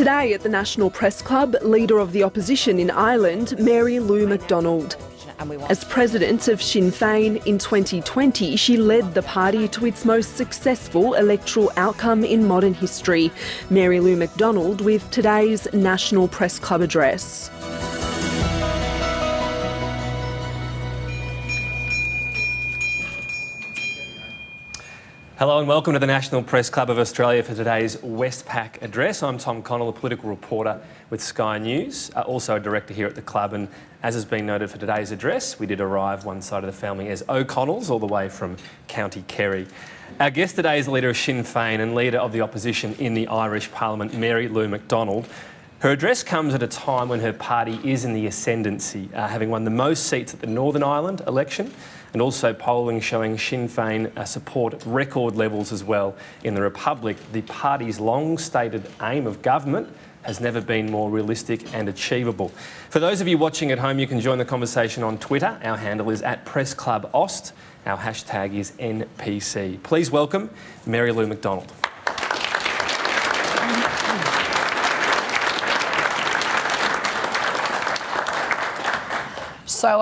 Today at the National Press Club, Leader of the Opposition in Ireland, Mary Lou McDonald. As president of Sinn Féin in 2020, she led the party to its most successful electoral outcome in modern history. Mary Lou McDonald with today's National Press Club address. Hello and welcome to the National Press Club of Australia for today's Westpac address. I'm Tom Connell, a political reporter with Sky News, also a director here at the club, and as has been noted for today's address, we did arrive one side of the family as O'Connells, all the way from County Kerry. Our guest today is the leader of Sinn Féin and leader of the opposition in the Irish Parliament, Mary Lou McDonald. Her address comes at a time when her party is in the ascendancy, having won the most seats at the Northern Ireland election, and also polling showing Sinn Féin support at record levels as well in the Republic. The party's long-stated aim of government has never been more realistic and achievable. For those of you watching at home, you can join the conversation on Twitter. Our handle is @PressClubAust. Our hashtag is NPC. Please welcome Mary Lou McDonald. So,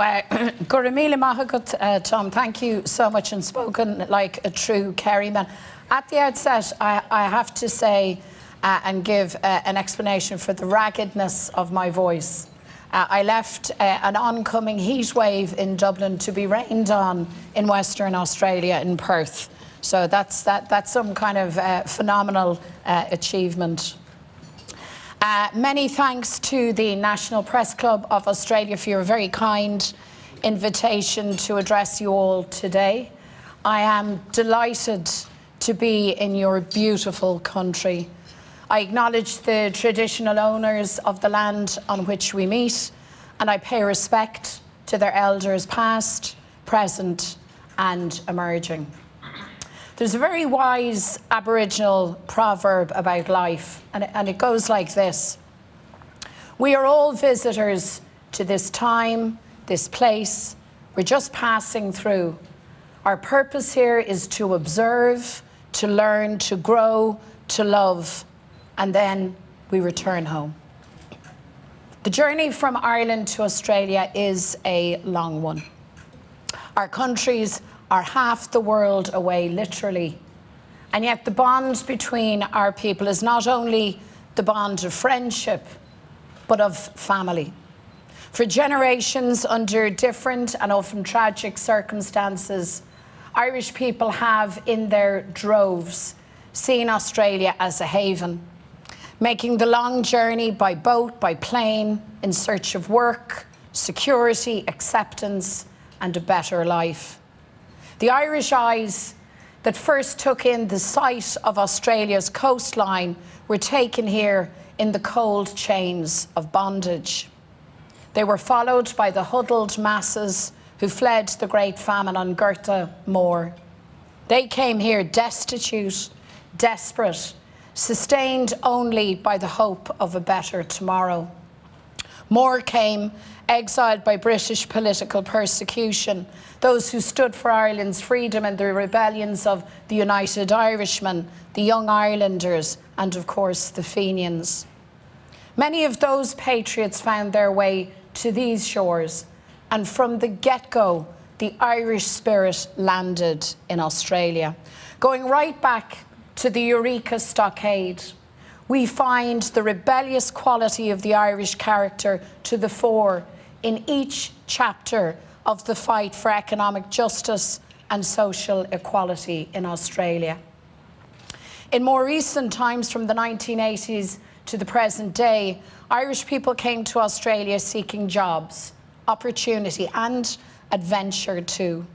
Guramila Mahagut, Tom, thank you so much, and spoken like a true Kerryman. At the outset, I have to say and give an explanation for the raggedness of my voice. I left an oncoming heat wave in Dublin to be rained on in Western Australia, in Perth. So that's some kind of phenomenal achievement. Many thanks to the National Press Club of Australia for your very kind invitation to address you all today. I am delighted to be in your beautiful country. I acknowledge the traditional owners of the land on which we meet, and I pay respect to their elders past, present and emerging. There's a very wise Aboriginal proverb about life, and it goes like this. We are all visitors to this time, this place. We're just passing through. Our purpose here is to observe, to learn, to grow, to love, and then we return home. The journey from Ireland to Australia is a long one. Our countries are half the world away, literally. And yet the bond between our people is not only the bond of friendship, but of family. For generations, under different and often tragic circumstances, Irish people have, in their droves, seen Australia as a haven, making the long journey by boat, by plane, in search of work, security, acceptance, and a better life. The Irish eyes that first took in the sight of Australia's coastline were taken here in the cold chains of bondage. They were followed by the huddled masses who fled the Great Famine on Gurta Moor. They came here destitute, desperate, sustained only by the hope of a better tomorrow. More came, exiled by British political persecution, those who stood for Ireland's freedom and the rebellions of the United Irishmen, the Young Irelanders, and of course the Fenians. Many of those patriots found their way to these shores, and from the get-go, the Irish spirit landed in Australia. Going right back to the Eureka Stockade, we find the rebellious quality of the Irish character to the fore in each chapter of the fight for economic justice and social equality in Australia. In more recent times, from the 1980s to the present day, Irish people came to Australia seeking jobs, opportunity and adventure too.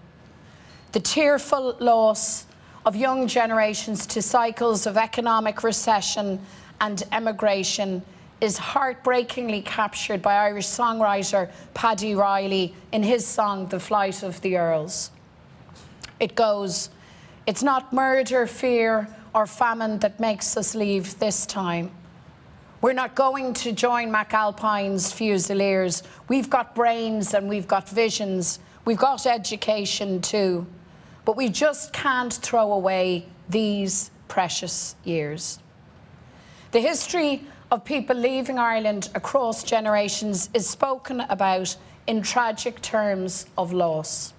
The tearful loss of young generations to cycles of economic recession and emigration is heartbreakingly captured by Irish songwriter Paddy Riley in his song, The Flight of the Earls. It goes, "It's not murder, fear or famine that makes us leave this time. We're not going to join McAlpine's Fusiliers. We've got brains and we've got visions. We've got education too. But we just can't throw away these precious years." The history of people leaving Ireland across generations is spoken about in tragic terms of loss.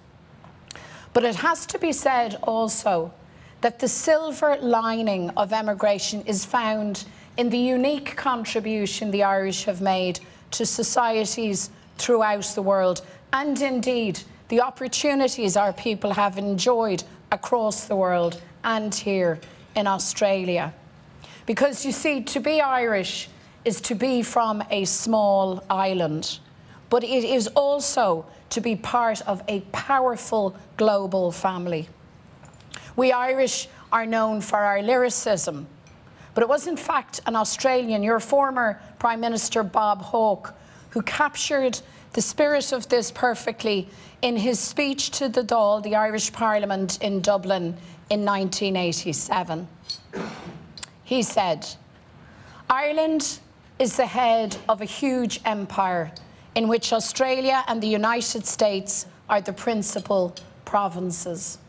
But it has to be said also that the silver lining of emigration is found in the unique contribution the Irish have made to societies throughout the world, and indeed the opportunities our people have enjoyed across the world and here in Australia. Because you see, to be Irish is to be from a small island, but it is also to be part of a powerful global family. We Irish are known for our lyricism, but it was in fact an Australian, your former Prime Minister Bob Hawke, who captured the spirit of this perfectly in his speech to the Dáil, the Irish Parliament in Dublin in 1987. He said, "Ireland is the head of a huge empire in which Australia and the United States are the principal provinces.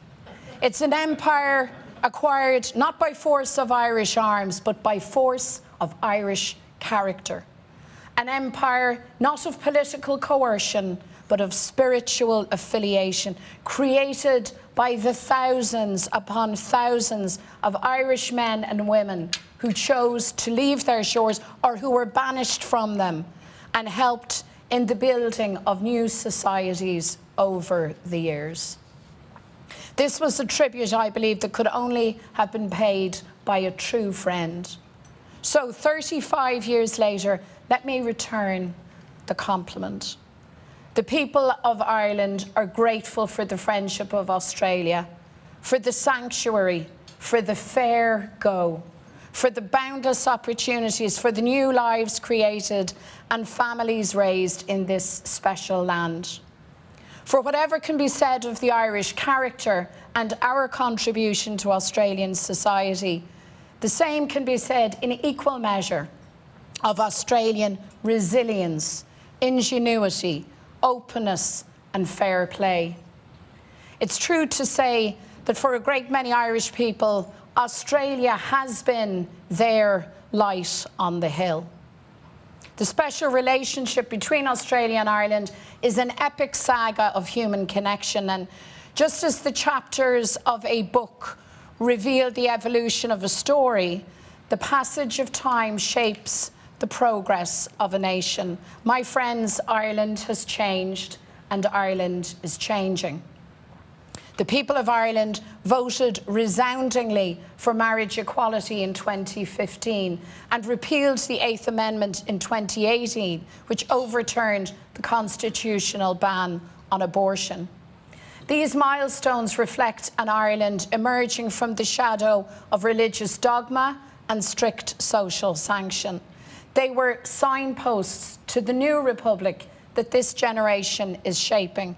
It's an empire acquired not by force of Irish arms, but by force of Irish character. An empire not of political coercion, but of spiritual affiliation, created by the thousands upon thousands of Irish men and women who chose to leave their shores or who were banished from them and helped in the building of new societies over the years." This was a tribute, I believe, that could only have been paid by a true friend. So 35 years later, let me return the compliment. The people of Ireland are grateful for the friendship of Australia, for the sanctuary, for the fair go, for the boundless opportunities, for the new lives created and families raised in this special land. For whatever can be said of the Irish character and our contribution to Australian society, the same can be said in equal measure of Australian resilience, ingenuity, openness and fair play. It's true to say that for a great many Irish people, Australia has been their light on the hill. The special relationship between Australia and Ireland is an epic saga of human connection, and just as the chapters of a book reveal the evolution of a story, the passage of time shapes the progress of a nation. My friends, Ireland has changed and Ireland is changing. The people of Ireland voted resoundingly for marriage equality in 2015 and repealed the 8th Amendment in 2018, which overturned the constitutional ban on abortion. These milestones reflect an Ireland emerging from the shadow of religious dogma and strict social sanction. They were signposts to the new republic that this generation is shaping.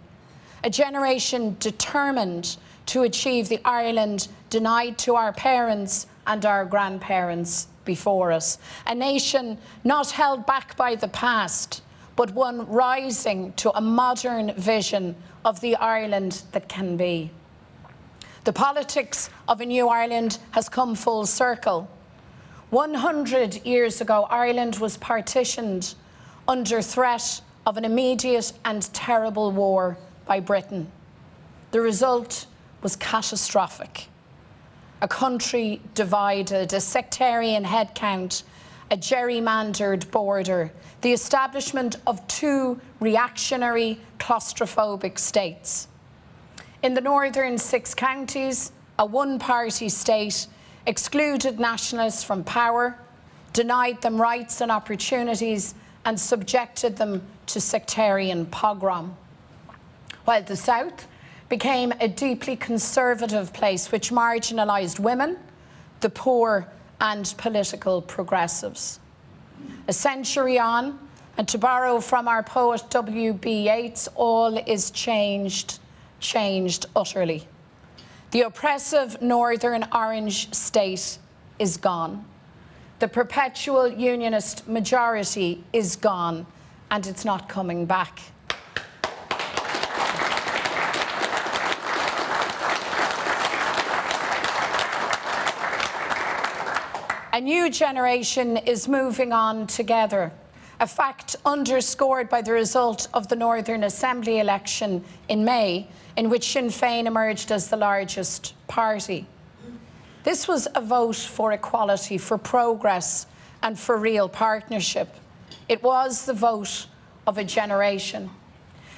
A generation determined to achieve the Ireland denied to our parents and our grandparents before us. A nation not held back by the past, but one rising to a modern vision of the Ireland that can be. The politics of a new Ireland has come full circle. 100 years ago, Ireland was partitioned under threat of an immediate and terrible war by Britain. The result was catastrophic. A country divided, a sectarian headcount, a gerrymandered border, the establishment of two reactionary, claustrophobic states. In the northern 6 counties, a one-party state excluded nationalists from power, denied them rights and opportunities, and subjected them to sectarian pogrom. While the South became a deeply conservative place which marginalised women, the poor and political progressives. A century on, and to borrow from our poet W.B. Yeats, all is changed utterly. The oppressive Northern Orange state is gone. The perpetual unionist majority is gone, and it's not coming back. A A new generation is moving on together, a fact underscored by the result of the Northern Assembly election in May, in which Sinn Féin emerged as the largest party. This was a vote for equality, for progress and for real partnership. It was the vote of a generation.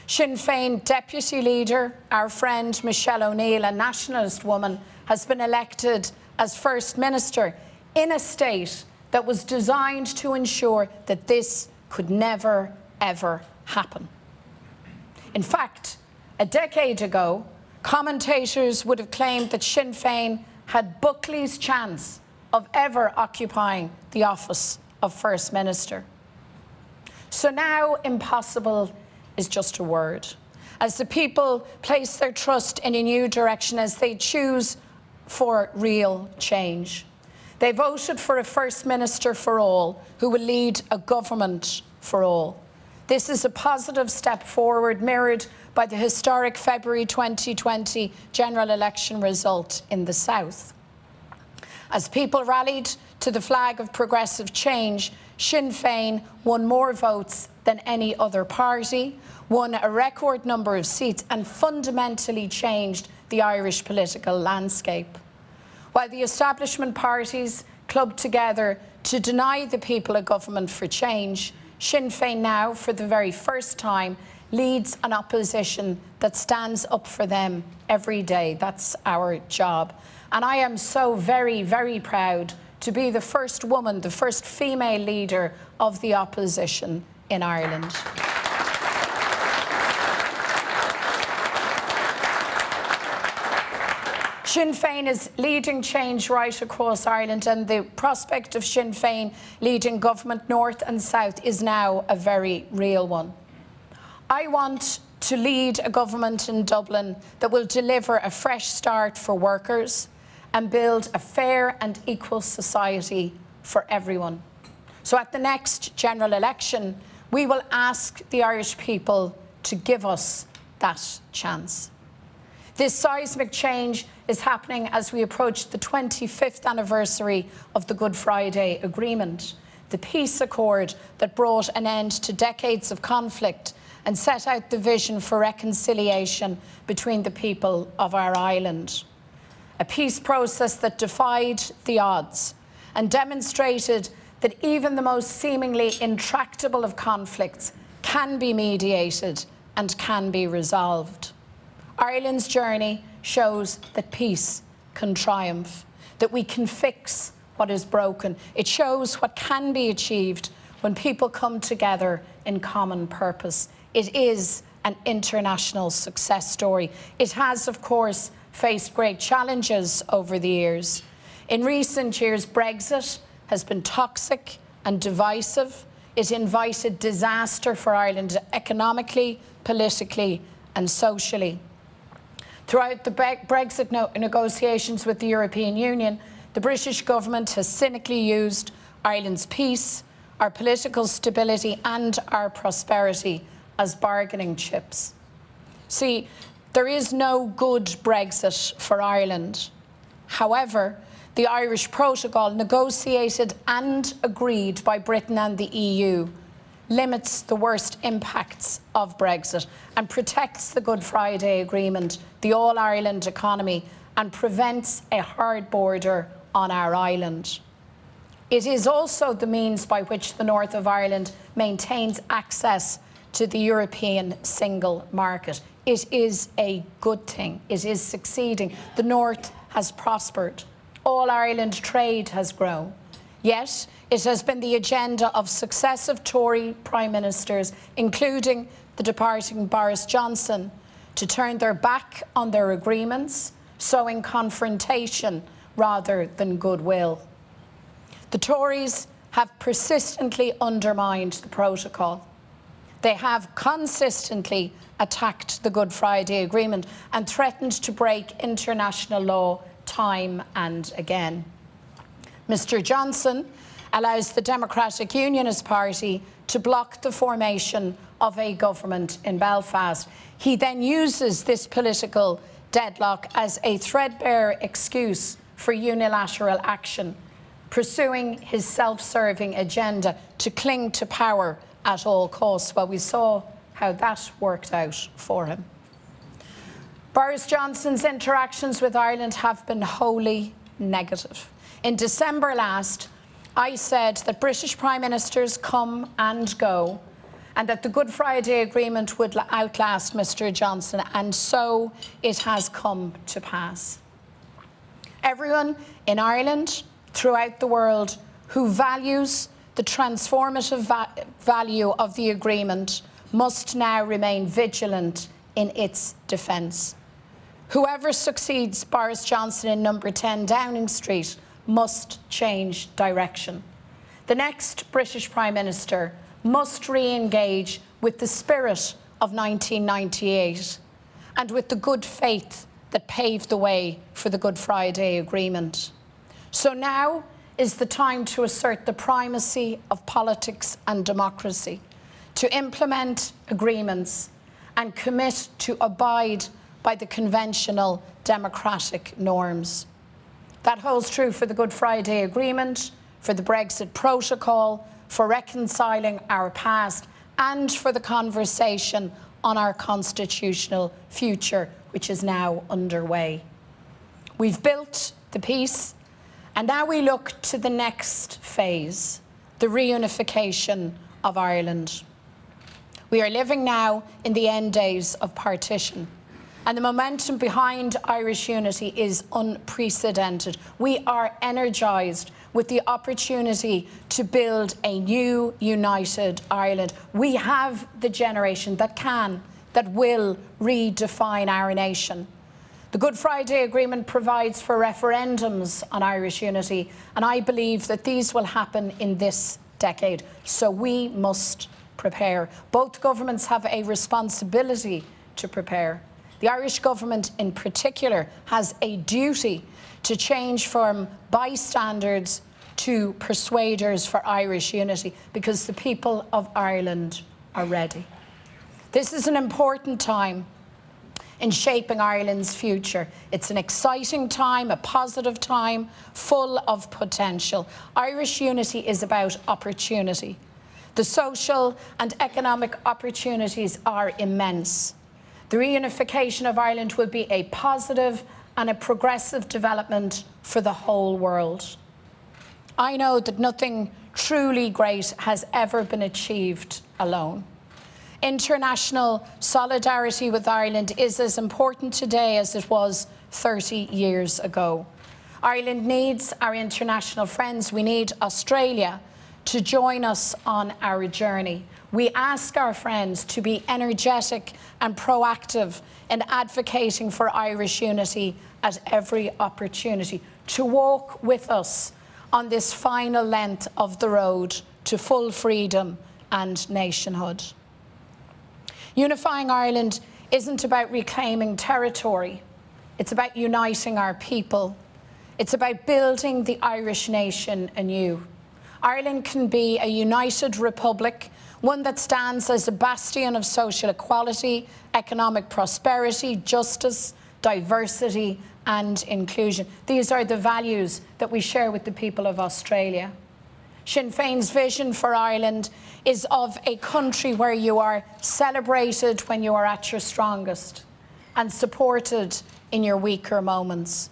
Sinn Féin Deputy Leader, our friend Michelle O'Neill, a nationalist woman, has been elected as First Minister in a state that was designed to ensure that this could never, ever happen. In fact, a decade ago, commentators would have claimed that Sinn Féin had Buckley's chance of ever occupying the office of First Minister. So now impossible is just a word. As the people place their trust in a new direction, as they choose for real change. They voted for a First Minister for all, who will lead a government for all. This is a positive step forward, mirrored by the historic February 2020 general election result in the South. As people rallied to the flag of progressive change, Sinn Féin won more votes than any other party, won a record number of seats and fundamentally changed the Irish political landscape. While the establishment parties clubbed together to deny the people a government for change, Sinn Féin now, for the very first time, leads an opposition that stands up for them every day. That's our job. And I am so very, very proud to be the first woman, the first female leader of the opposition in Ireland. Sinn Féin is leading change right across Ireland, and the prospect of Sinn Féin leading government north and south is now a very real one. I want to lead a government in Dublin that will deliver a fresh start for workers and build a fair and equal society for everyone. So at the next general election, we will ask the Irish people to give us that chance. This seismic change is happening as we approach the 25th anniversary of the Good Friday Agreement, the peace accord that brought an end to decades of conflict and set out the vision for reconciliation between the people of our island. A peace process that defied the odds and demonstrated that even the most seemingly intractable of conflicts can be mediated and can be resolved. Ireland's journey shows that peace can triumph, that we can fix what is broken. It shows what can be achieved when people come together in common purpose. It is an international success story. It has, of course, faced great challenges over the years. In recent years, Brexit has been toxic and divisive. It invited disaster for Ireland economically, politically and socially. Throughout the Brexit negotiations with the European Union, the British government has cynically used Ireland's peace, our political stability and our prosperity as bargaining chips. See, there is no good Brexit for Ireland. However, the Irish Protocol, negotiated and agreed by Britain and the EU, limits the worst impacts of Brexit and protects the Good Friday Agreement, the all-Ireland economy, and prevents a hard border on our island. It is also the means by which the north of Ireland maintains access to the European single market. It is a good thing. It is succeeding. The north has prospered. All-Ireland trade has grown. Yet, it has been the agenda of successive Tory Prime Ministers, including the departing Boris Johnson, to turn their back on their agreements, sowing confrontation rather than goodwill. The Tories have persistently undermined the protocol. They have consistently attacked the Good Friday Agreement and threatened to break international law time and again. Mr Johnson allows the Democratic Unionist Party to block the formation of a government in Belfast. He then uses this political deadlock as a threadbare excuse for unilateral action pursuing his self-serving agenda to cling to power at all costs. Well, we saw how that worked out for him. Boris Johnson's interactions with Ireland have been wholly negative. In December last, I said that British Prime Ministers come and go, and that the Good Friday Agreement would outlast Mr Johnson, and so it has come to pass. Everyone in Ireland, throughout the world, who values the transformative value of the agreement must now remain vigilant in its defence. Whoever succeeds Boris Johnson in number 10 Downing Street must change direction. The next British Prime Minister must re-engage with the spirit of 1998 and with the good faith that paved the way for the Good Friday Agreement. So now is the time to assert the primacy of politics and democracy, to implement agreements and commit to abide by the conventional democratic norms. That holds true for the Good Friday Agreement, for the Brexit Protocol, for reconciling our past, and for the conversation on our constitutional future, which is now underway. We've built the peace, and now we look to the next phase, the reunification of Ireland. We are living now in the end days of partition, and the momentum behind Irish unity is unprecedented. We are energised with the opportunity to build a new, united Ireland. We have the generation that can, that will redefine our nation. The Good Friday Agreement provides for referendums on Irish unity, and I believe that these will happen in this decade. So we must prepare. Both governments have a responsibility to prepare. The Irish government in particular has a duty to change from bystanders to persuaders for Irish unity, because the people of Ireland are ready. This is an important time in shaping Ireland's future. It's an exciting time, a positive time, full of potential. Irish unity is about opportunity. The social and economic opportunities are immense. The reunification of Ireland will be a positive and a progressive development for the whole world. I know that nothing truly great has ever been achieved alone. International solidarity with Ireland is as important today as it was 30 years ago. Ireland needs our international friends. We need Australia to join us on our journey. We ask our friends to be energetic and proactive in advocating for Irish unity at every opportunity, to walk with us on this final length of the road to full freedom and nationhood. Unifying Ireland isn't about reclaiming territory. It's about uniting our people. It's about building the Irish nation anew. Ireland can be a united republic, one that stands as a bastion of social equality, economic prosperity, justice, diversity and inclusion. These are the values that we share with the people of Australia. Sinn Féin's vision for Ireland is of a country where you are celebrated when you are at your strongest and supported in your weaker moments.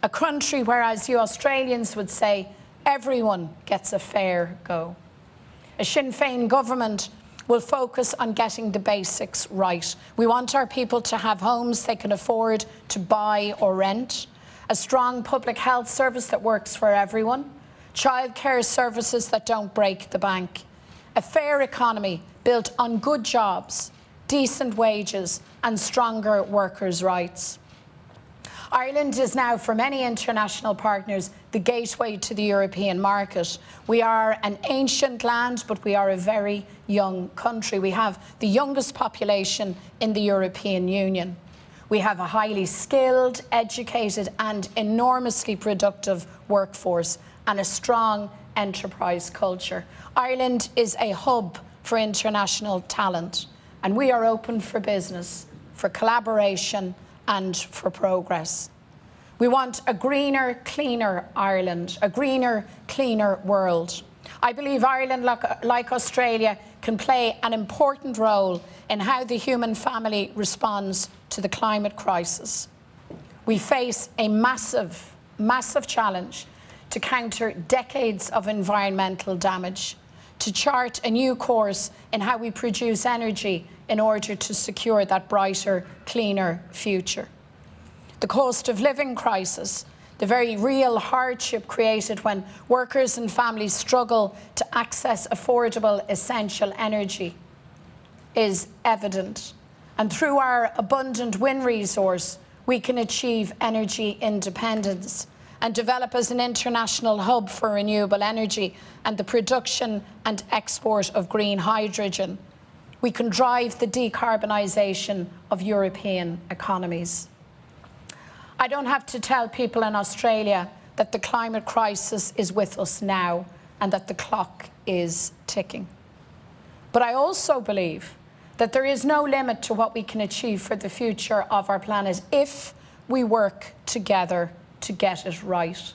A country where, as you Australians would say, everyone gets a fair go. A Sinn Féin government will focus on getting the basics right. We want our people to have homes they can afford to buy or rent, a strong public health service that works for everyone, childcare services that don't break the bank, a fair economy built on good jobs, decent wages and stronger workers' rights. Ireland is now, for many international partners, the gateway to the European market. We are an ancient land, but we are a very young country. We have the youngest population in the European Union. We have a highly skilled, educated and enormously productive workforce and a strong enterprise culture. Ireland is a hub for international talent, and we are open for business, for collaboration and for progress. We want a greener, cleaner Ireland, a greener, cleaner world. I believe Ireland, like Australia, can play an important role in how the human family responds to the climate crisis. We face a massive, massive challenge to counter decades of environmental damage, to chart a new course in how we produce energy in order to secure that brighter, cleaner future. The cost of living crisis, the very real hardship created when workers and families struggle to access affordable, essential energy, is evident. And through our abundant wind resource, we can achieve energy independence and develop as an international hub for renewable energy and the production and export of green hydrogen. We can drive the decarbonisation of European economies. I don't have to tell people in Australia that the climate crisis is with us now and that the clock is ticking. But I also believe that there is no limit to what we can achieve for the future of our planet if we work together to get it right.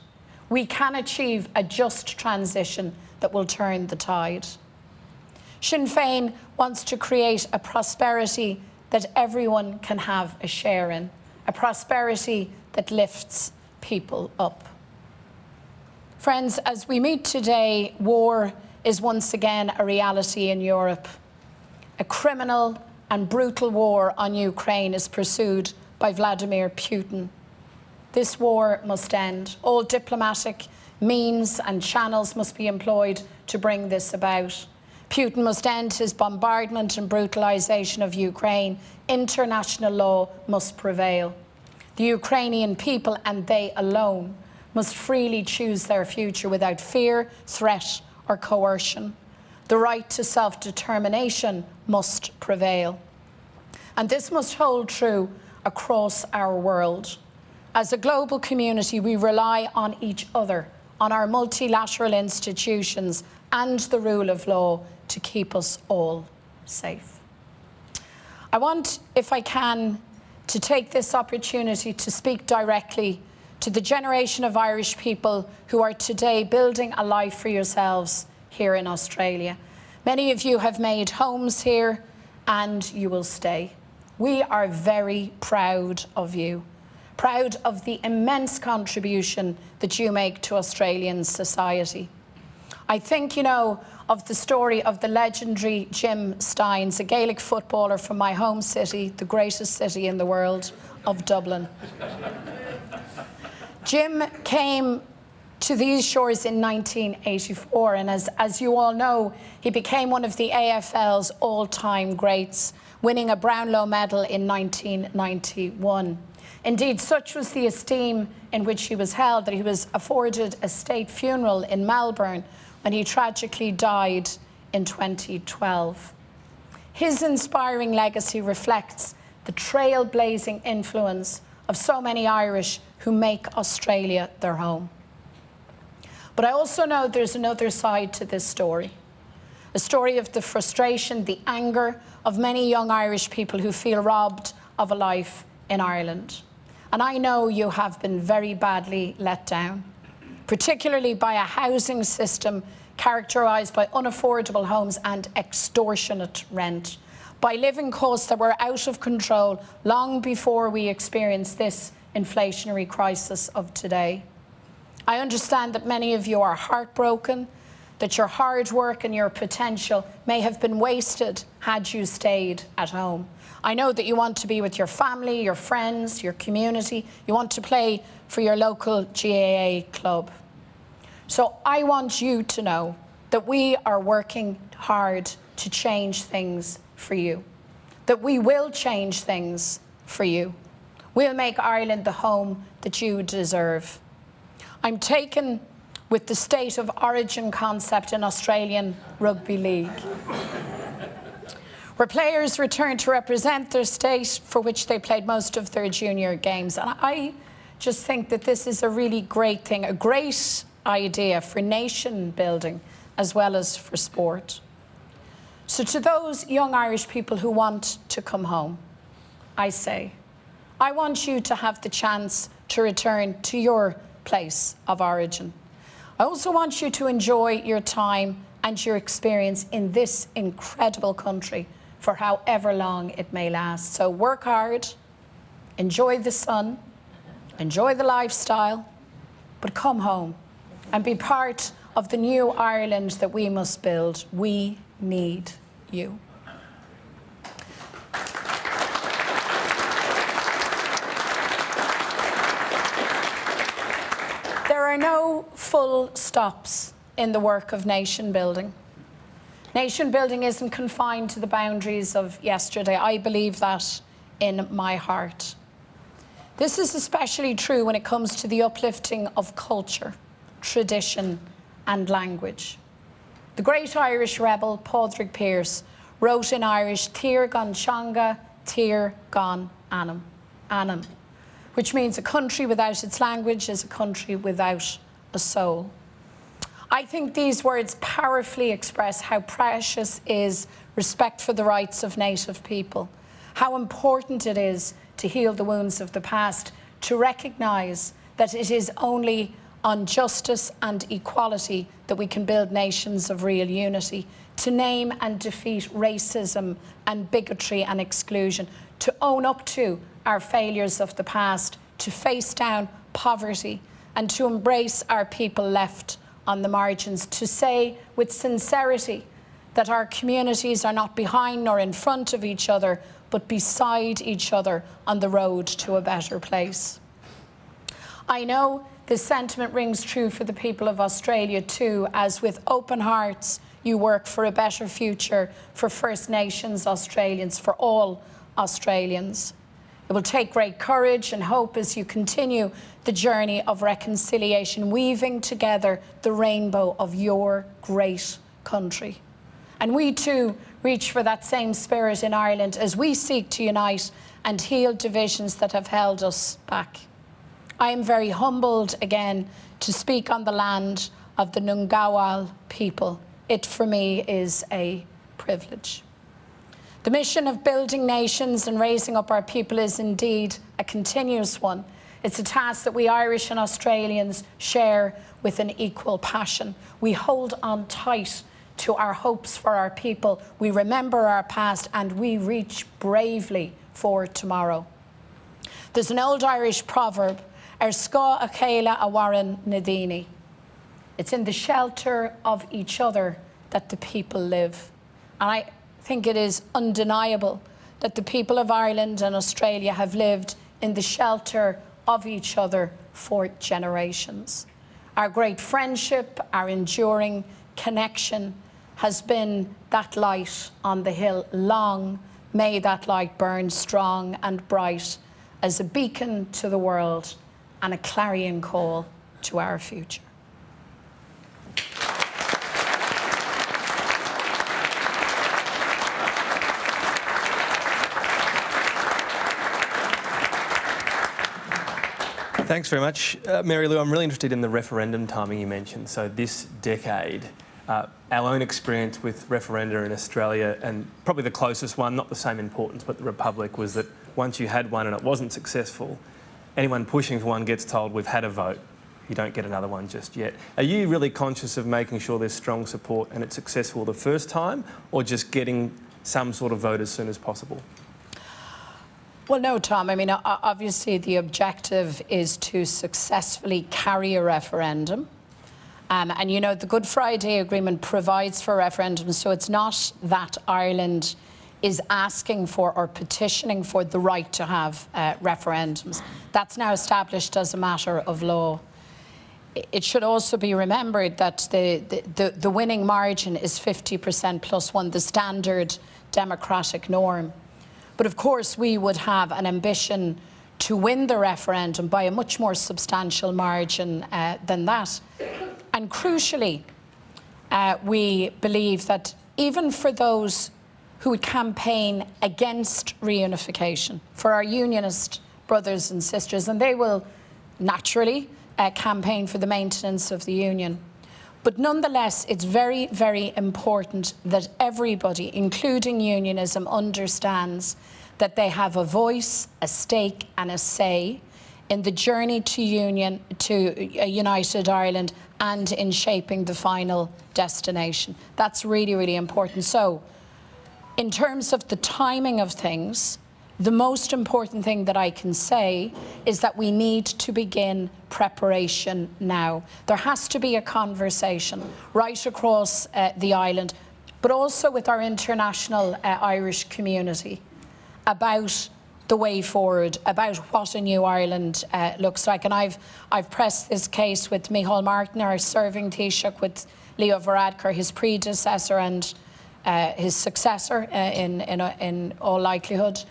We can achieve a just transition that will turn the tide. Sinn Féin wants to create a prosperity that everyone can have a share in, a prosperity that lifts people up. Friends, as we meet today, war is once again a reality in Europe. A criminal and brutal war on Ukraine is pursued by Vladimir Putin. This war must end. All diplomatic means and channels must be employed to bring this about. Putin must end his bombardment and brutalization of Ukraine. International law must prevail. The Ukrainian people, and they alone, must freely choose their future without fear, threat, or coercion. The right to self-determination must prevail. And this must hold true across our world. As a global community, we rely on each other, on our multilateral institutions and the rule of law to keep us all safe. I want, if I can, to take this opportunity to speak directly to the generation of Irish people who are today building a life for yourselves here in Australia. Many of you have made homes here and you will stay. We are very proud of you, proud of the immense contribution that you make to Australian society. I think, you know, of the story of the legendary Jim Stynes, a Gaelic footballer from my home city, the greatest city in the world, of Dublin. Jim came to these shores in 1984, and as you all know, he became one of the AFL's all-time greats, winning a Brownlow medal in 1991. Indeed, such was the esteem in which he was held that he was afforded a state funeral in Melbourne when he tragically died in 2012. His inspiring legacy reflects the trailblazing influence of so many Irish who make Australia their home. But I also know there's another side to this story, a story of the frustration, the anger of many young Irish people who feel robbed of a life in Ireland. And I know you have been very badly let down, particularly by a housing system characterised by unaffordable homes and extortionate rent, by living costs that were out of control long before we experienced this inflationary crisis of today. I understand that many of you are heartbroken, that your hard work and your potential may have been wasted had you stayed at home. I know that you want to be with your family, your friends, your community. You want to play for your local GAA club. So I want you to know that we are working hard to change things for you, that we will change things for you. We'll make Ireland the home that you deserve. I'm taken with the state of origin concept in Australian Rugby League, where players return to represent their state for which they played most of their junior games. And I just think that this is a really great thing, a great idea for nation building as well as for sport. So to those young Irish people who want to come home, I say, I want you to have the chance to return to your place of origin. I also want you to enjoy your time and your experience in this incredible country for however long it may last. So work hard, enjoy the sun, enjoy the lifestyle, but come home and be part of the new Ireland that we must build. We need you. There are no full stops in the work of nation building. Nation building isn't confined to the boundaries of yesterday. I believe that in my heart. This is especially true when it comes to the uplifting of culture, tradition, and language. The great Irish rebel, Pádraig Pearse, wrote in Irish, Tír gan teanga, tír gan anam, which means a country without its language is a country without a soul. I think these words powerfully express how precious is respect for the rights of native people, how important it is to heal the wounds of the past, to recognise that it is only on justice and equality that we can build nations of real unity, to name and defeat racism and bigotry and exclusion, to own up to our failures of the past, to face down poverty, and to embrace our people left on the margins, to say with sincerity that our communities are not behind nor in front of each other, but beside each other on the road to a better place. I know this sentiment rings true for the people of Australia too, as with open hearts you work for a better future for First Nations Australians, for all Australians. It will take great courage and hope as you continue the journey of reconciliation, weaving together the rainbow of your great country. And we too reach for that same spirit in Ireland as we seek to unite and heal divisions that have held us back. I am very humbled again to speak on the land of the Noongarwal people. It for me is a privilege. The mission of building nations and raising up our people is indeed a continuous one. It's a task that we Irish and Australians share with an equal passion. We hold on tight to our hopes for our people. We remember our past and we reach bravely for tomorrow. There's an old Irish proverb, Ar sca a chéile a waran na daoine. It's in the shelter of each other that the people live. And I think it is undeniable that the people of Ireland and Australia have lived in the shelter of each other for generations. Our great friendship, our enduring connection has been that light on the hill. Long may that light burn strong and bright as a beacon to the world and a clarion call to our future. Thanks very much. Mary Lou, I'm really interested in the referendum timing you mentioned. So this decade, our own experience with referenda in Australia, and probably the closest one, not the same importance, but the Republic, was that once you had one and it wasn't successful, anyone pushing for one gets told, we've had a vote, you don't get another one just yet. Are you really conscious of making sure there's strong support and it's successful the first time, or just getting some sort of vote as soon as possible? Well, no, Tom. I mean, obviously the objective is to successfully carry a referendum. And, you know, the Good Friday Agreement provides for referendums, so it's not that Ireland is asking for or petitioning for the right to have referendums. That's now established as a matter of law. It should also be remembered that the winning margin is 50% plus one, the standard democratic norm. But of course, we would have an ambition to win the referendum by a much more substantial margin than that. And crucially, we believe that even for those who would campaign against reunification, for our unionist brothers and sisters, and they will naturally campaign for the maintenance of the union. But nonetheless, it's very, very important that everybody, including unionism, understands that they have a voice, a stake and a say in the journey to union, to a united Ireland, and in shaping the final destination. That's really, really important. So, in terms of the timing of things, the most important thing that I can say is that we need to begin preparation now. There has to be a conversation right across the island, but also with our international Irish community about the way forward, about what a new Ireland looks like. And I've pressed this case with Micheál Martin, our serving Taoiseach, with Leo Varadkar, his predecessor, and his successor in all likelihood.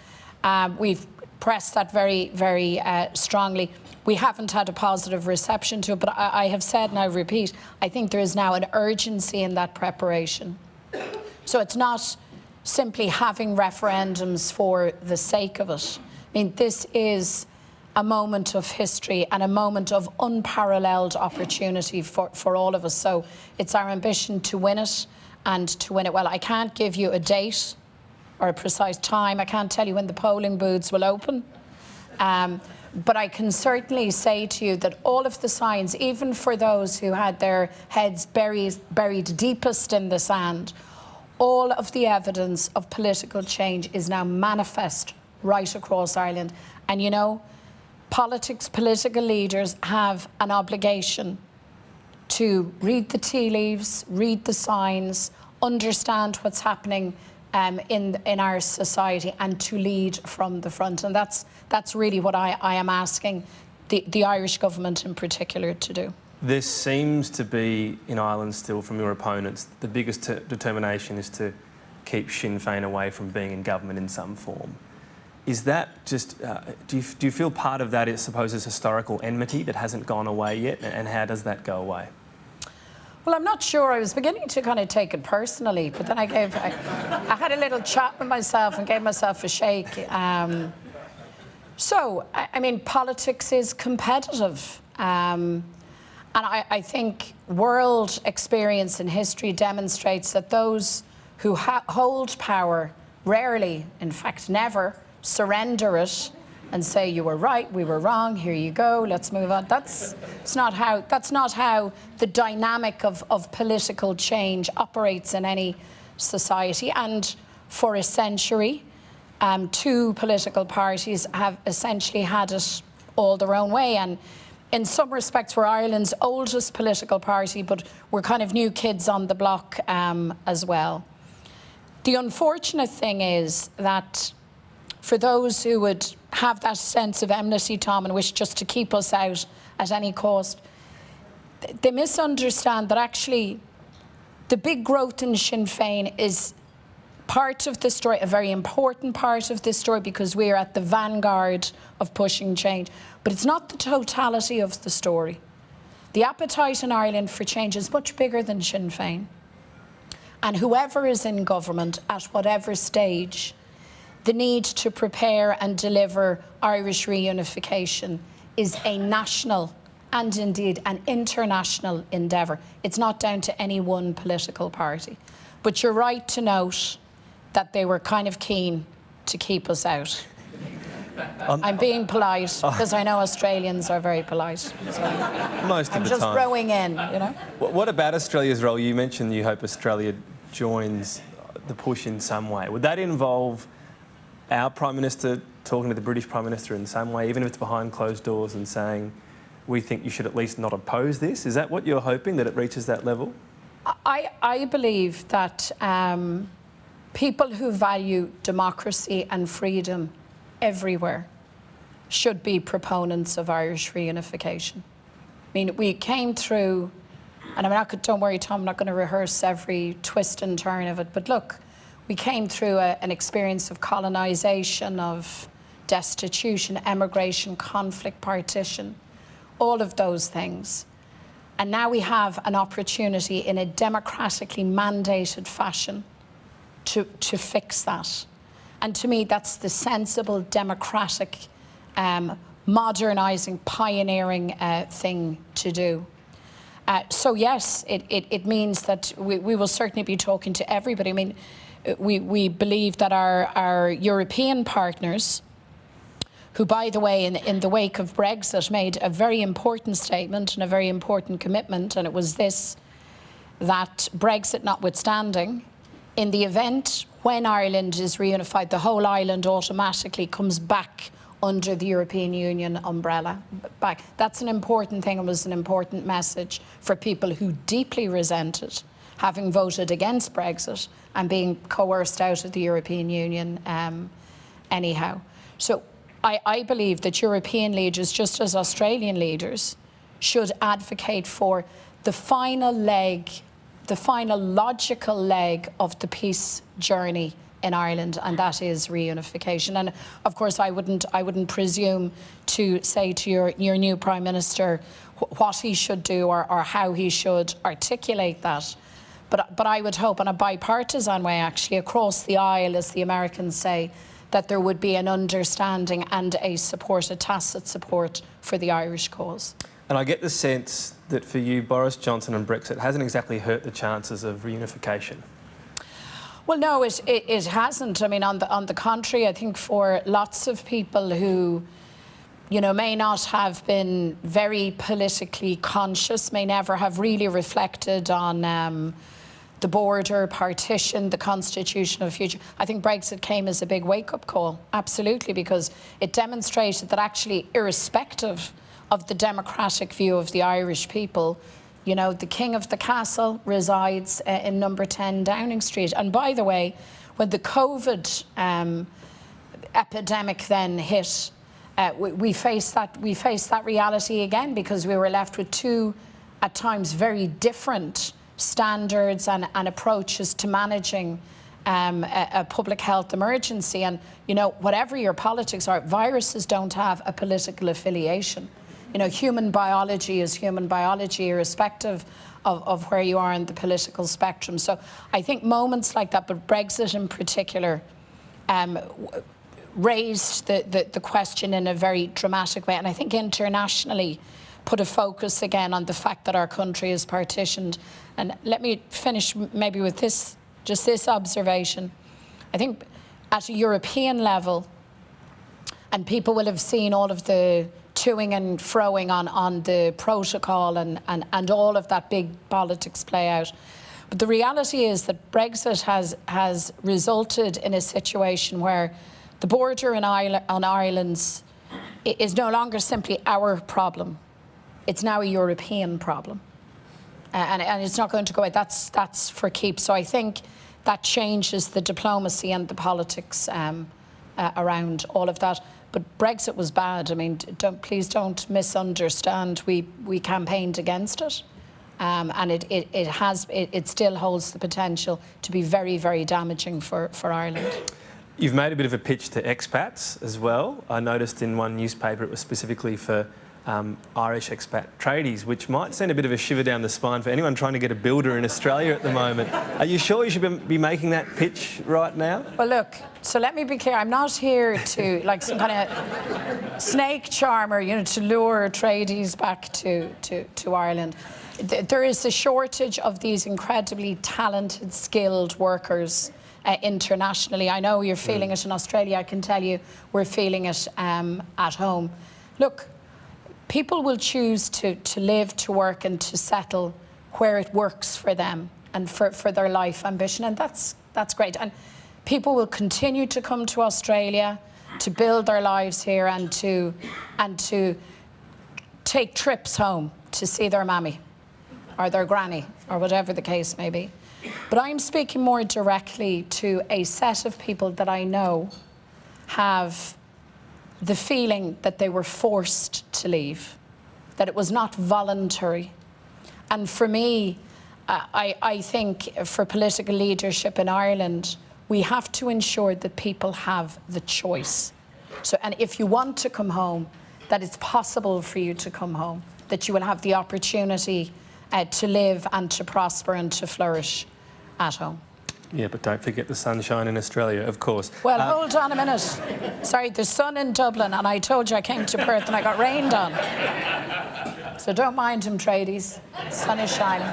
We've pressed that very, very strongly. We haven't had a positive reception to it, but I have said, and I repeat, I think there is now an urgency in that preparation. So it's not simply having referendums for the sake of it. I mean, this is a moment of history and a moment of unparalleled opportunity for all of us. So it's our ambition to win it, and to win it well. I can't give you a date or a precise time. I can't tell you when the polling booths will open. But I can certainly say to you that all of the signs, even for those who had their heads buried deepest in the sand, all of the evidence of political change is now manifest right across Ireland. And you know, political leaders have an obligation to read the tea leaves, read the signs, understand what's happening in our society, and to lead from the front. And that's really what I am asking the Irish government in particular to do. There seems to be, in Ireland still, from your opponents, the biggest determination is to keep Sinn Féin away from being in government in some form. Is that just, do you feel part of that, I suppose, is historical enmity that hasn't gone away yet, and how does that go away? Well, I'm not sure. I was beginning to kind of take it personally, but then I had a little chat with myself and gave myself a shake. So, I mean, politics is competitive. And I think world experience and history demonstrates that those who hold power rarely, in fact never, surrender it and say, you were right, we were wrong, here you go, let's move on. That's not how the dynamic of political change operates in any society. And for a century, two political parties have essentially had it all their own way. And in some respects, we're Ireland's oldest political party, but we're kind of new kids on the block as well. The unfortunate thing is that for those who would have that sense of enmity, Tom, and wish just to keep us out at any cost, they misunderstand that actually the big growth in Sinn Féin is part of the story, a very important part of this story, because we're at the vanguard of pushing change. But it's not the totality of the story. The appetite in Ireland for change is much bigger than Sinn Féin. And whoever is in government, at whatever stage, the need to prepare and deliver Irish reunification is a national and indeed an international endeavour. It's not down to any one political party. But you're right to note that they were kind of keen to keep us out. I'm being polite because I know Australians are very polite. So most of the time. I'm just throwing in, you know. What about Australia's role? You mentioned you hope Australia joins the push in some way. Would that involve our Prime Minister talking to the British Prime Minister in some way, even if it's behind closed doors, and saying, we think you should at least not oppose this? Is that what you're hoping, that it reaches that level? I believe that people who value democracy and freedom everywhere should be proponents of Irish reunification. I mean, we came through, and don't worry, Tom, I'm not going to rehearse every twist and turn of it, but look, we came through an experience of colonisation, of destitution, emigration, conflict, partition, all of those things. And now we have an opportunity in a democratically mandated fashion to fix that. And to me, that's the sensible, democratic, modernising, pioneering thing to do. So yes, it means that we will certainly be talking to everybody. I mean, we believe that our European partners, who, by the way, in the wake of Brexit, made a very important statement and a very important commitment, and it was this, that Brexit notwithstanding, in the event when Ireland is reunified, the whole island automatically comes back under the European Union umbrella. That's an important thing. It was an important message for people who deeply resented having voted against Brexit and being coerced out of the European Union anyhow. So I believe that European leaders, just as Australian leaders, should advocate for the final leg, the final logical leg of the peace journey in Ireland, and that is reunification. And of course, I wouldn't presume to say to your new Prime Minister what he should do or how he should articulate that. But I would hope, in a bipartisan way, actually, across the aisle, as the Americans say, that there would be an understanding and a support, a tacit support for the Irish cause. And I get the sense that for you, Boris Johnson and Brexit hasn't exactly hurt the chances of reunification. Well, no, it hasn't. I mean, on the contrary, I think for lots of people who, you know, may not have been very politically conscious, may never have really reflected on the border, partition, the constitutional future. I think Brexit came as a big wake-up call, absolutely, because it demonstrated that actually, irrespective of the democratic view of the Irish people, you know, the king of the castle resides in number 10 Downing Street. And by the way, when the COVID epidemic then hit, we faced that reality again, because we were left with two, at times, very different standards and approaches to managing a public health emergency. And, you know, whatever your politics are, viruses don't have a political affiliation. You know, human biology is human biology, irrespective of where you are in the political spectrum. So I think moments like that, but Brexit in particular, raised the question in a very dramatic way. And I think internationally put a focus again on the fact that our country is partitioned. And let me finish maybe with this, just this observation. I think at a European level, and people will have seen all of the toing and froing on the protocol and all of that big politics play out. But the reality is that Brexit has resulted in a situation where the border on Ireland's is no longer simply our problem. It's now a European problem. And it's not going to go away. That's for keeps. So I think that changes the diplomacy and the politics around all of that. But Brexit was bad. I mean, please don't misunderstand. We campaigned against it, and it still holds the potential to be very, very damaging for Ireland. You've made a bit of a pitch to expats as well. I noticed in one newspaper it was specifically for Irish expat tradies, which might send a bit of a shiver down the spine for anyone trying to get a builder in Australia at the moment. Are you sure you should be making that pitch right now? Well, look, so let me be clear. I'm not here to, like some kind of snake charmer, you know, to lure tradies back to Ireland. There is a shortage of these incredibly talented, skilled workers internationally. I know you're feeling it in Australia. I can tell you we're feeling it at home. Look, people will choose to live, to work and to settle where it works for them and for their life ambition, and that's great. And people will continue to come to Australia to build their lives here and to take trips home to see their mammy or their granny or whatever the case may be. But I'm speaking more directly to a set of people that I know have the feeling that they were forced to leave, that it was not voluntary. And for me, I think for political leadership in Ireland, we have to ensure that people have the choice. So, and if you want to come home, that it's possible for you to come home, that you will have the opportunity to live and to prosper and to flourish at home. Yeah, but don't forget the sunshine in Australia, of course. Well, hold on a minute. Sorry, there's sun in Dublin, and I told you I came to Perth and I got rained on. So don't mind him, tradies. Sun is shining.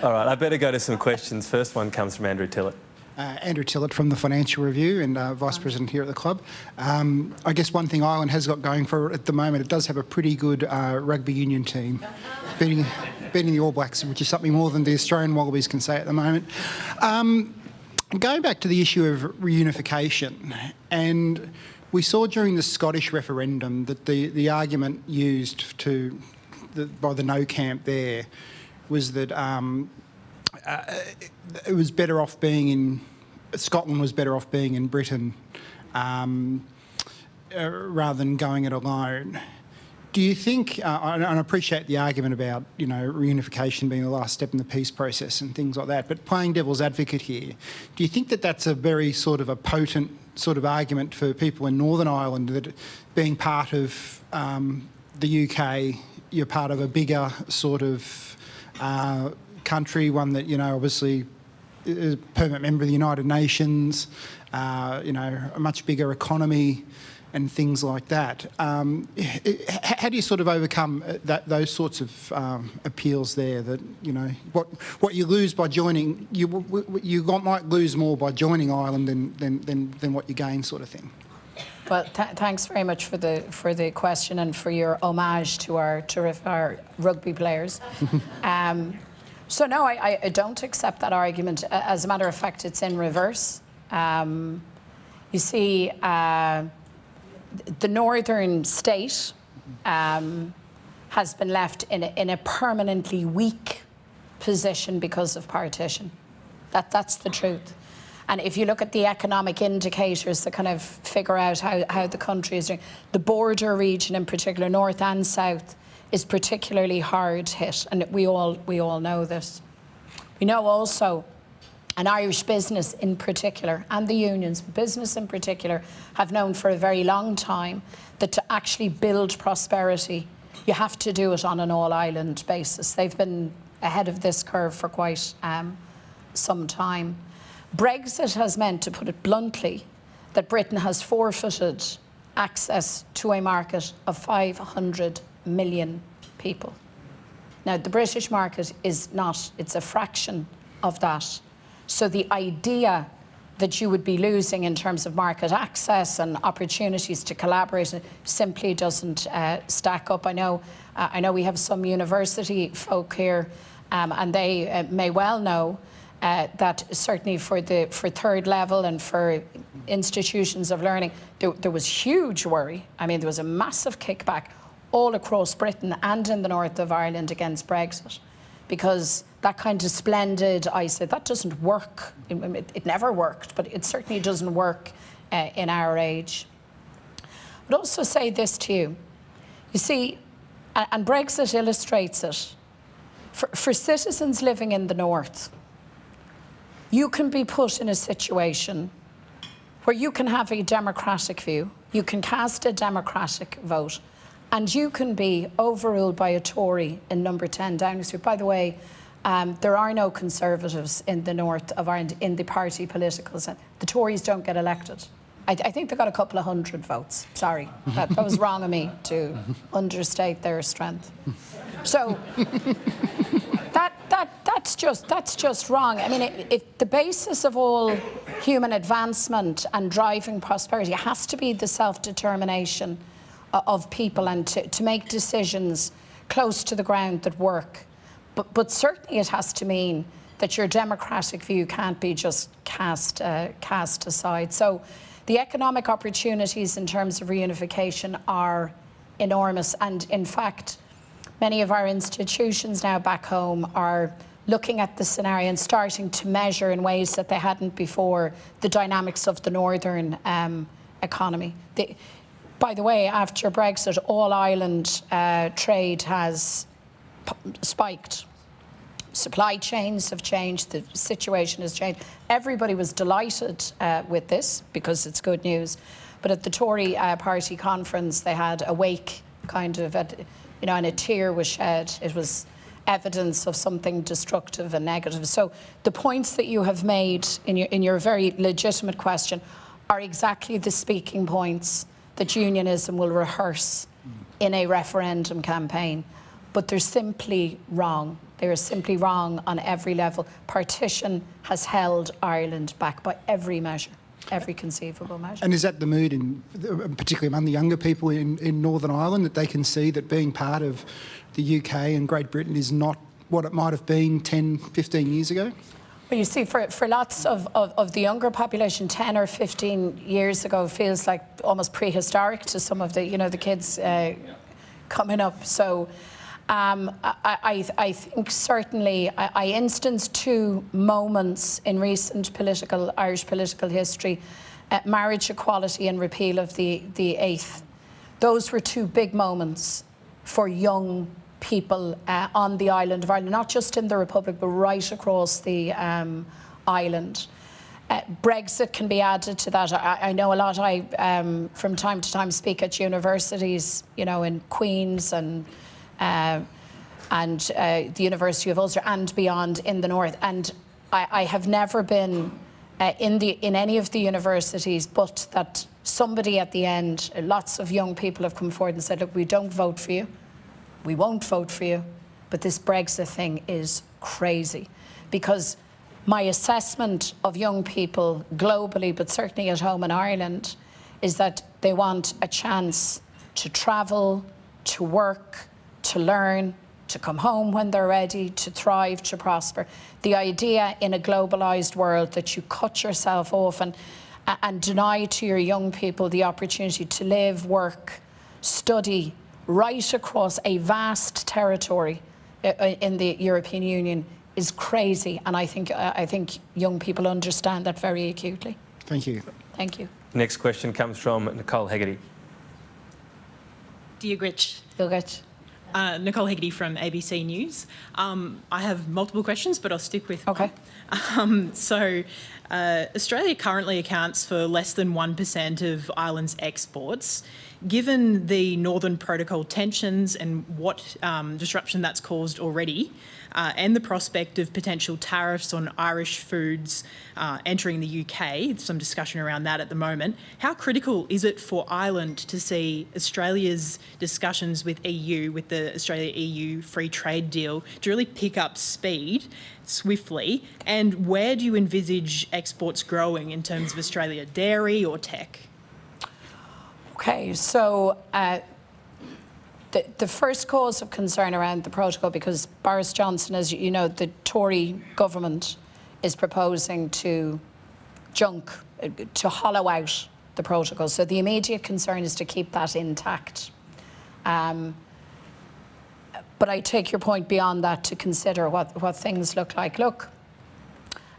All right, I better go to some questions. First one comes from Andrew Tillett. Andrew Tillett from the Financial Review and Vice President here at the club. I guess one thing Ireland has got going for it at the moment, it does have a pretty good rugby union team, beating the All Blacks, which is something more than the Australian Wallabies can say at the moment. Going back to the issue of reunification, and we saw during the Scottish referendum that the argument used by the no camp there was that it was better off being in Scotland was better off being in Britain rather than going it alone. Do you think, and I appreciate the argument about reunification being the last step in the peace process and things like that, but playing devil's advocate here, do you think that that's a very sort of a potent sort of argument for people in Northern Ireland that being part of the UK, you're part of a bigger sort of country, one that, obviously is a permanent member of the United Nations, a much bigger economy and things like that. How do you sort of overcome those sorts of appeals there that, what you lose by joining, you might lose more by joining Ireland than what you gain, sort of thing? Well, thanks very much for the question and for your homage to our rugby players. So no, I don't accept that argument. As a matter of fact, it's in reverse. You see, the northern state has been left in a permanently weak position because of partition. That's the truth. And if you look at the economic indicators that kind of figure out how the country is doing, the border region in particular, north and south, is particularly hard hit, and we all know this. We know also, and Irish business in particular, and the unions, business in particular, have known for a very long time that to actually build prosperity, you have to do it on an all-island basis. They've been ahead of this curve for quite some time. Brexit has meant, to put it bluntly, that Britain has forfeited access to a market of 500 million people. Now, the British market is not, it's a fraction of that. So the idea that you would be losing in terms of market access and opportunities to collaborate simply doesn't stack up. I know we have some university folk here, and they may well know that certainly for third level and for institutions of learning, there was huge worry. I mean, there was a massive kickback all across Britain and in the north of Ireland against Brexit, because that kind of splendid ISA, that doesn't work. It never worked, but it certainly doesn't work in our age. I would also say this to you. You see, and Brexit illustrates it, for citizens living in the north, you can be put in a situation where you can have a democratic view, you can cast a democratic vote, and you can be overruled by a Tory in number 10 Downing Street. By the way, there are no Conservatives in the north of Ireland in the party political sense. The Tories don't get elected. I think they got a couple of hundred votes. Sorry, that was wrong of me to understate their strength. So that's just wrong. I mean, the basis of all human advancement and driving prosperity has to be the self-determination of people and to make decisions close to the ground that work. But certainly it has to mean that your democratic view can't be just cast aside. So the economic opportunities in terms of reunification are enormous. And in fact, many of our institutions now back home are looking at the scenario and starting to measure in ways that they hadn't before the dynamics of the northern economy. By the way, after Brexit, all-island trade has spiked. Supply chains have changed, the situation has changed. Everybody was delighted with this because it's good news. But at the Tory party conference, they had a wake kind of, and a tear was shed. It was evidence of something destructive and negative. So the points that you have made in your very legitimate question are exactly the speaking points that unionism will rehearse in a referendum campaign. but they're simply wrong. They are simply wrong on every level. Partition has held Ireland back by every measure, every conceivable measure. And is that the mood, particularly among the younger people in Northern Ireland, that they can see that being part of the UK and Great Britain is not what it might have been 10, 15 years ago? Well, you see, for lots of the younger population, 10 or 15 years ago feels like almost prehistoric to some of the, the kids coming up. So I think certainly I instance two moments in recent Irish political history, marriage equality and repeal of the eighth. Those were two big moments for young people on the island of Ireland, not just in the Republic, but right across the island. Brexit can be added to that. I know a lot. I, from time to time, speak at universities, in Queen's and the University of Ulster and beyond in the north. And I have never been in any of the universities, but that somebody at the end, lots of young people have come forward and said, look, we don't vote for you. We won't vote for you, but this Brexit thing is crazy. Because my assessment of young people globally, but certainly at home in Ireland, is that they want a chance to travel, to work, to learn, to come home when they're ready, to thrive, to prosper. The idea in a globalised world that you cut yourself off and deny to your young people the opportunity to live, work, study, right across a vast territory in the European Union is crazy, and I think young people understand that very acutely. Thank you. Thank you. Next question comes from Nicole Hegarty. Dear Gritch. Dear Gritch. Nicole Hegarty from ABC News. I have multiple questions, but I'll stick with one. Australia currently accounts for less than 1% of Ireland's exports. Given the Northern Protocol tensions and what disruption that's caused already, and the prospect of potential tariffs on Irish foods entering the UK, some discussion around that at the moment, how critical is it for Ireland to see Australia's discussions with EU, with the Australia-EU free trade deal, to really pick up speed swiftly? And where do you envisage exports growing in terms of Australia, dairy or tech? Okay, so the first cause of concern around the protocol, because Boris Johnson, as you know, the Tory government is proposing to hollow out the protocol. So the immediate concern is to keep that intact. But I take your point beyond that to consider what things look like. Look,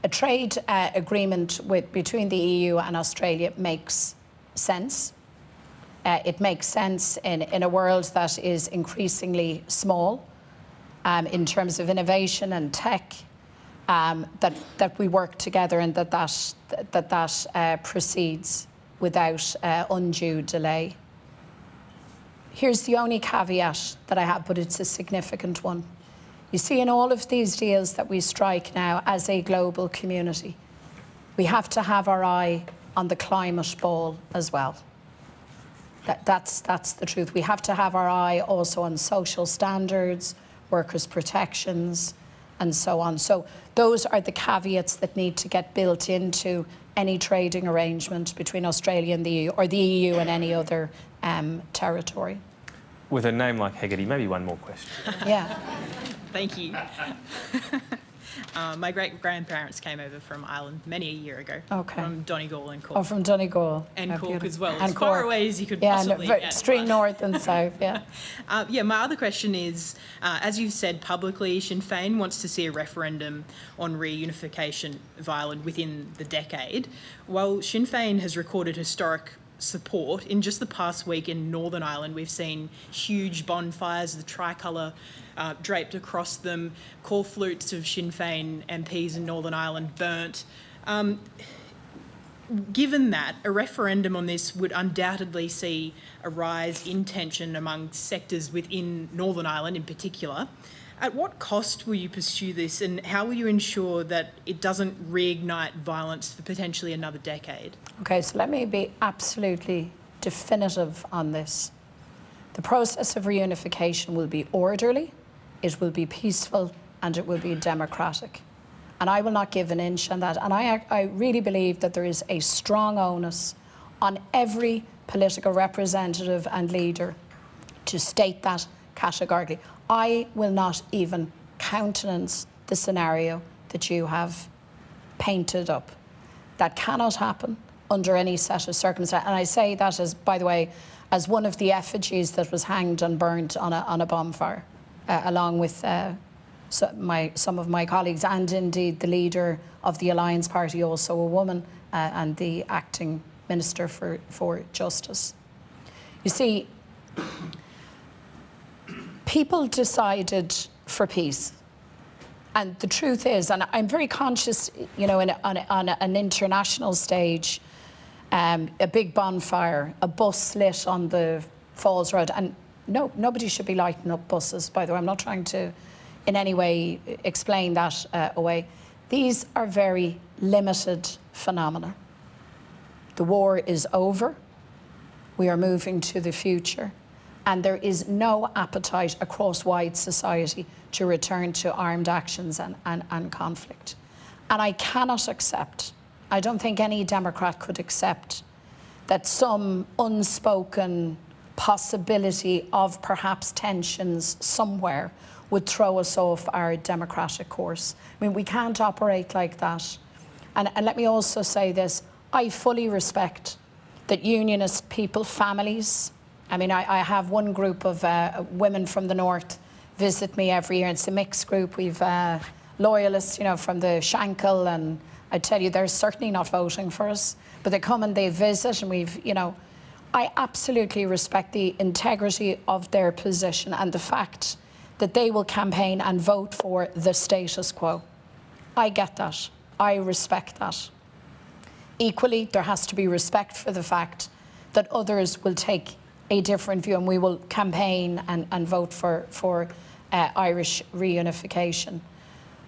a trade agreement between the EU and Australia makes sense. It makes sense in a world that is increasingly small in terms of innovation and tech, that we work together and that proceeds without undue delay. Here's the only caveat that I have, but it's a significant one. You see, in all of these deals that we strike now as a global community, we have to have our eye on the climate ball as well. That's the truth. We have to have our eye also on social standards, workers' protections, and so on. So those are the caveats that need to get built into any trading arrangement between Australia and the EU, or the EU and any other territory. With a name like Hegarty, maybe one more question. Yeah. Thank you. My great-grandparents came over from Ireland many a year ago. Okay. From Donegal and Cork. Oh, from Donegal. And Cork beautiful. as well. And as Cork. Far away as you could possibly get. Extreme north and south, yeah. My other question is, as you've said publicly, Sinn Féin wants to see a referendum on reunification of Ireland within the decade. While Sinn Féin has recorded historic support, in just the past week in Northern Ireland, we've seen huge bonfires, the tricolour draped across them, call flutes of Sinn Féin MPs in Northern Ireland burnt. Given that, a referendum on this would undoubtedly see a rise in tension among sectors within Northern Ireland in particular. At what cost will you pursue this, and how will you ensure that it doesn't reignite violence for potentially another decade? Okay, so let me be absolutely definitive on this. The process of reunification will be orderly, it will be peaceful, and it will be democratic. And I will not give an inch on that. And I really believe that there is a strong onus on every political representative and leader to state that categorically. I will not even countenance the scenario that you have painted up. That cannot happen under any set of circumstances. And I say that as, by the way, as one of the effigies that was hanged and burnt on a bonfire, along with some of my colleagues, and indeed the leader of the Alliance Party, also a woman, and the acting Minister for Justice. You see, people decided for peace. And the truth is, and I'm very conscious, you know, on an international stage, a big bonfire, a bus lit on the Falls Road, and nobody should be lighting up buses, by the way. I'm not trying to in any way explain that away. These are very limited phenomena. The war is over. We are moving to the future. And there is no appetite across wide society to return to armed actions and conflict. And I cannot accept, I don't think any Democrat could accept, that some unspoken possibility of perhaps tensions somewhere would throw us off our democratic course. I mean, we can't operate like that. And let me also say this, I fully respect that unionist people, families, I mean, I have one group of women from the north visit me every year. It's a mixed group. We've loyalists, you know, from the Shankill, and I tell you, they're certainly not voting for us, but they come and they visit, and we've, you know, I absolutely respect the integrity of their position and the fact that they will campaign and vote for the status quo. I get that. I respect that. Equally, there has to be respect for the fact that others will take a different view, and we will campaign and vote for Irish reunification.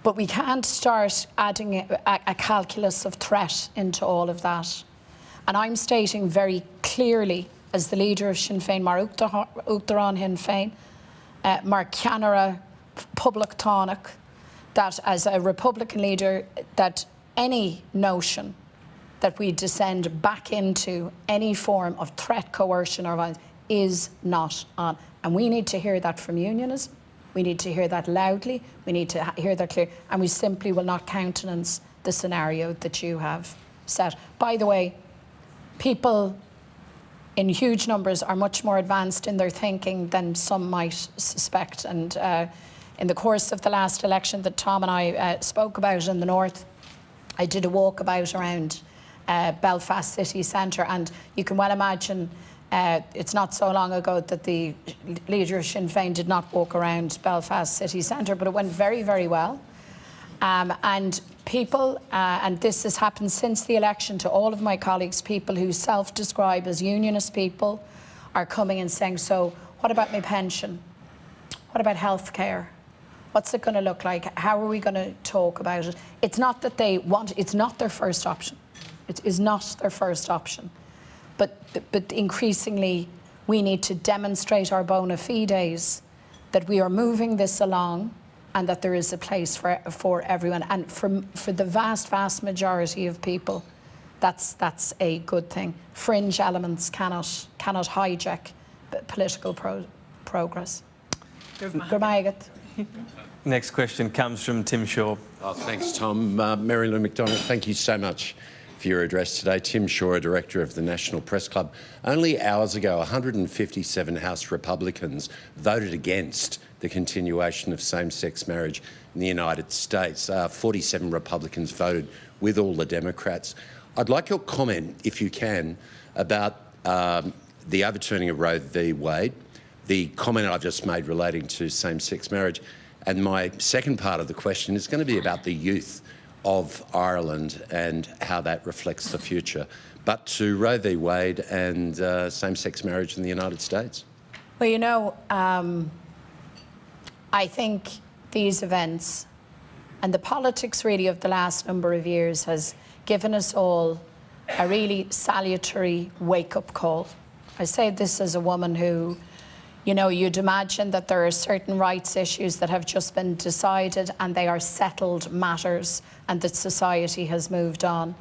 But we can't start adding a calculus of threat into all of that. And I'm stating very clearly, as the leader of Sinn Féin, Mar Uachtaráin Sinn Féin, Mar Ceannaire Public Tánach, that as a Republican leader, that any notion that we descend back into any form of threat, coercion or violence is not on. And we need to hear that from unionism. We need to hear that loudly. We need to hear that clear. And we simply will not countenance the scenario that you have set. By the way, people in huge numbers are much more advanced in their thinking than some might suspect. And in the course of the last election that Tom and I spoke about in the north, I did a walkabout around Belfast city centre, and you can well imagine it's not so long ago that the leader of Sinn Féin did not walk around Belfast city centre, but it went very, very well. And people, and this has happened since the election to all of my colleagues, people who self-describe as unionist people are coming and saying, so what about my pension? What about healthcare? What's it going to look like? How are we going to talk about it? It's not that they want, it's not their first option. It is not their first option. But increasingly, we need to demonstrate our bona fides that we are moving this along and that there is a place for everyone. And for the vast, vast majority of people, that's a good thing. Fringe elements cannot hijack political progress. Next question comes from Tim Shaw. Oh, thanks, Tom. Mary Lou McDonald, thank you so much for your address today. Tim Shaw, Director of the National Press Club. Only hours ago, 157 House Republicans voted against the continuation of same-sex marriage in the United States. 47 Republicans voted with all the Democrats. I'd like your comment, if you can, about the overturning of Roe v. Wade, the comment I've just made relating to same-sex marriage, and my second part of the question is going to be about the youth of Ireland and how that reflects the future. But to Roe v. Wade and same-sex marriage in the United States. Well, you know, I think these events and the politics really of the last number of years has given us all a really salutary wake-up call. I say this as a woman who, You know, you'd imagine that there are certain rights issues that have just been decided and they are settled matters and that society has moved on,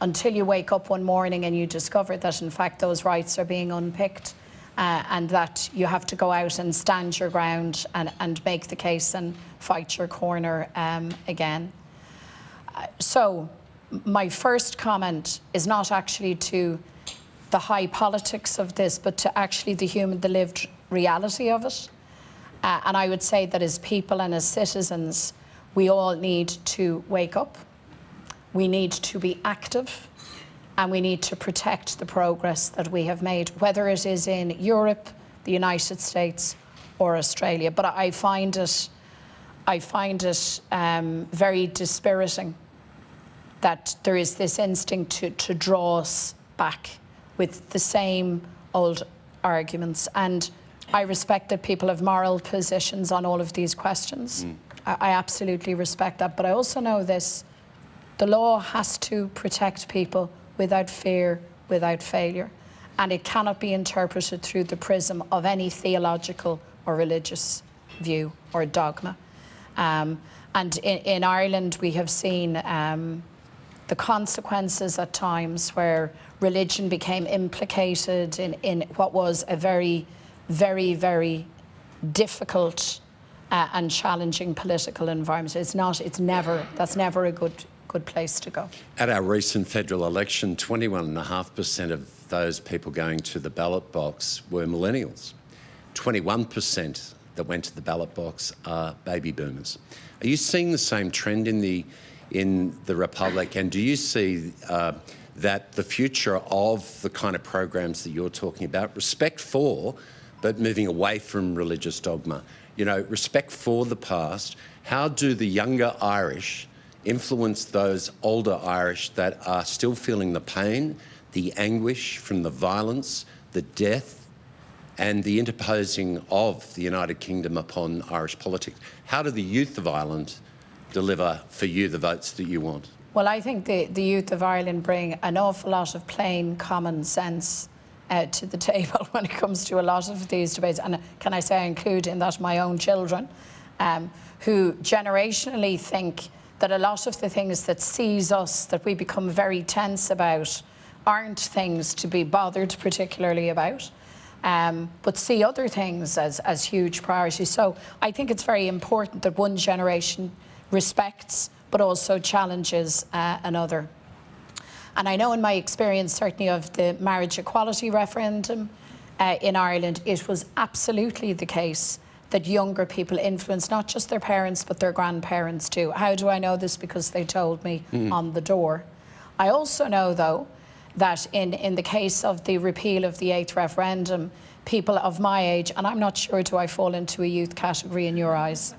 until you wake up one morning and you discover that, in fact, those rights are being unpicked and that you have to go out and stand your ground and make the case and fight your corner again. So my first comment is not actually to the high politics of this, but to actually the lived reality of it. And I would say that as people and as citizens, we all need to wake up. We need to be active, and we need to protect the progress that we have made, whether it is in Europe, the United States, or Australia. But I find it very dispiriting that there is this instinct to draw us back with the same old arguments. And I respect that people have moral positions on all of these questions. I absolutely respect that. But I also know this: the law has to protect people without fear, without failure. And it cannot be interpreted through the prism of any theological or religious view or dogma. And in Ireland, we have seen the consequences at times where religion became implicated in what was a very, very, very difficult and challenging political environment. That's never a good place to go. At our recent federal election, 21.5% of those people going to the ballot box were millennials. 21% that went to the ballot box are baby boomers. Are you seeing the same trend in the Republic, and do you see that the future of the kind of programs that you're talking about, respect for, but moving away from religious dogma, you know, respect for the past, how do the younger Irish influence those older Irish that are still feeling the pain, the anguish from the violence, the death, and the interposing of the United Kingdom upon Irish politics? How do the youth of Ireland deliver for you the votes that you want? Well, I think the youth of Ireland bring an awful lot of plain common sense to the table when it comes to a lot of these debates. And can I say I include in that my own children, who generationally think that a lot of the things that seize us, that we become very tense about, aren't things to be bothered particularly about, but see other things as huge priorities. So I think it's very important that one generation respects but also challenges another. And I know in my experience, certainly of the marriage equality referendum in Ireland, it was absolutely the case that younger people influence not just their parents but their grandparents too. How do I know this? Because they told me on the door. I also know, though, that in the case of the repeal of the 8th referendum, people of my age, and I'm not sure do I fall into a youth category in your eyes,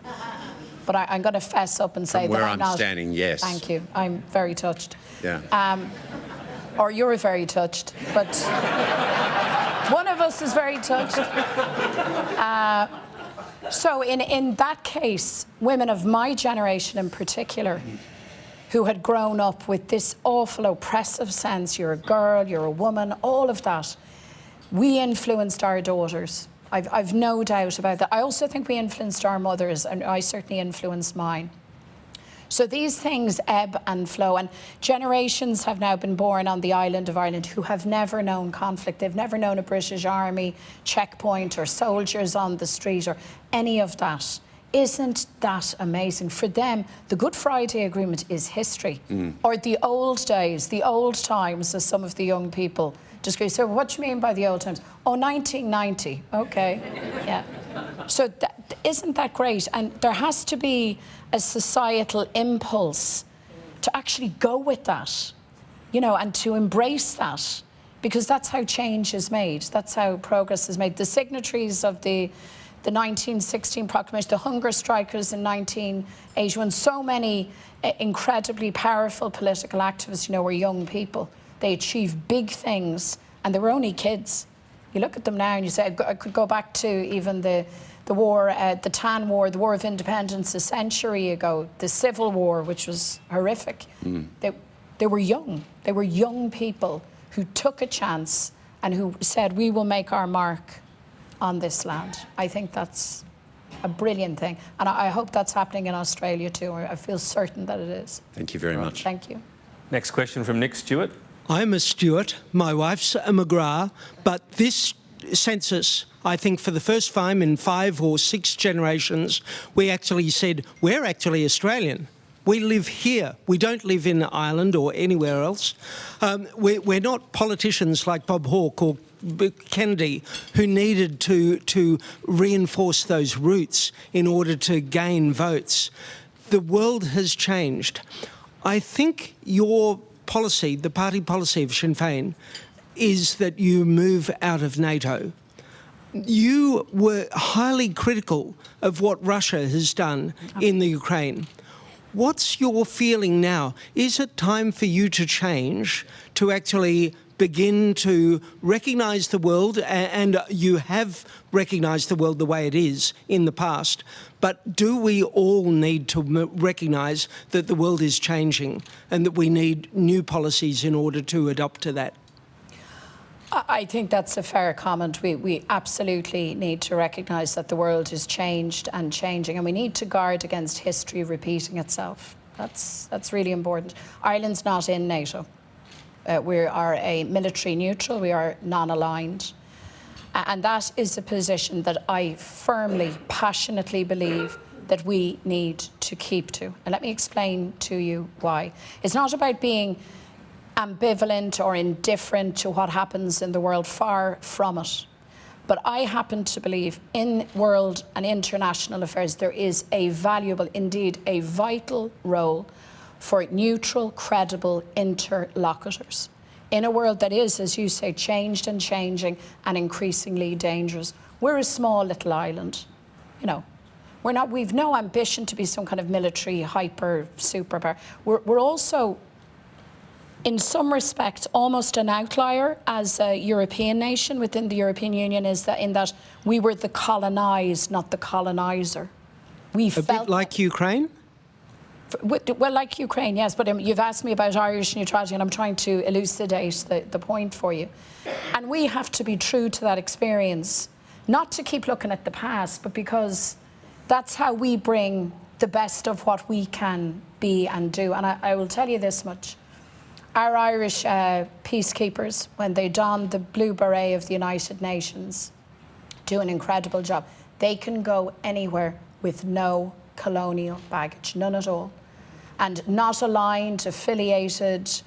but I'm going to fess up and say that I'm not. Where I'm standing, yes. Thank you. I'm very touched. Yeah. Or you're very touched, but one of us is very touched. So in that case, women of my generation in particular, who had grown up with this awful oppressive sense, you're a girl, you're a woman, all of that, we influenced our daughters. I've no doubt about that. I also think we influenced our mothers, and I certainly influenced mine. So these things ebb and flow, and generations have now been born on the island of Ireland who have never known conflict. They've never known a British Army checkpoint or soldiers on the street or any of that. Isn't that amazing? For them, the Good Friday Agreement is history. Or the old days, the old times, as some of the young people describe. So what do you mean by the old times? Oh, 1990. Okay, yeah. So isn't that great? And there has to be a societal impulse to actually go with that, you know, and to embrace that, because that's how change is made. That's how progress is made. The signatories of the 1916 proclamation, the hunger strikers in 1981, so many incredibly powerful political activists, you know, were young people. They achieved big things, and they were only kids. You look at them now and you say, I could go back to even the war, the Tan War, the War of Independence a century ago, the Civil War, which was horrific. They were young. They were young people who took a chance and who said, we will make our mark on this land. I think that's a brilliant thing. And I hope that's happening in Australia too. I feel certain that it is. Thank you very much. Thank you. Next question from Nick Stewart. I'm a Stewart, my wife's a McGrath, but this census, I think for the first time in 5 or 6 generations, we actually said, we're actually Australian. We live here. We don't live in Ireland or anywhere else. We're not politicians like Bob Hawke or Kennedy who needed to reinforce those roots in order to gain votes. The world has changed. I think your policy, the party policy of Sinn Féin, is that you move out of NATO. You were highly critical of what Russia has done in the Ukraine. What's your feeling now? Is it time for you to change, to actually begin to recognise the world, and you have recognised the world the way it is in the past, but do we all need to recognise that the world is changing and that we need new policies in order to adapt to that? I think that's a fair comment. We absolutely need to recognise that the world has changed and changing, and we need to guard against history repeating itself. That's really important. Ireland's not in NATO. We are a military neutral, we are non-aligned. And that is a position that I firmly, passionately believe that we need to keep to. And let me explain to you why. It's not about being ambivalent or indifferent to what happens in the world, far from it. But I happen to believe in world and international affairs there is a valuable, indeed a vital role for neutral, credible interlocutors in a world that is, as you say, changed and changing and increasingly dangerous. We're a small little island, you know. We've no ambition to be some kind of military hyper superpower. We're also, in some respects, almost an outlier as a European nation within the European Union, in that we were the colonised, not the coloniser. We felt a bit like Ukraine? Well, like Ukraine, yes, but you've asked me about Irish neutrality and I'm trying to elucidate the point for you. And we have to be true to that experience, not to keep looking at the past, but because that's how we bring the best of what we can be and do. And I will tell you this much. Our Irish peacekeepers, when they don the blue beret of the United Nations, do an incredible job. They can go anywhere with no colonial baggage, none at all. And not aligned, affiliated,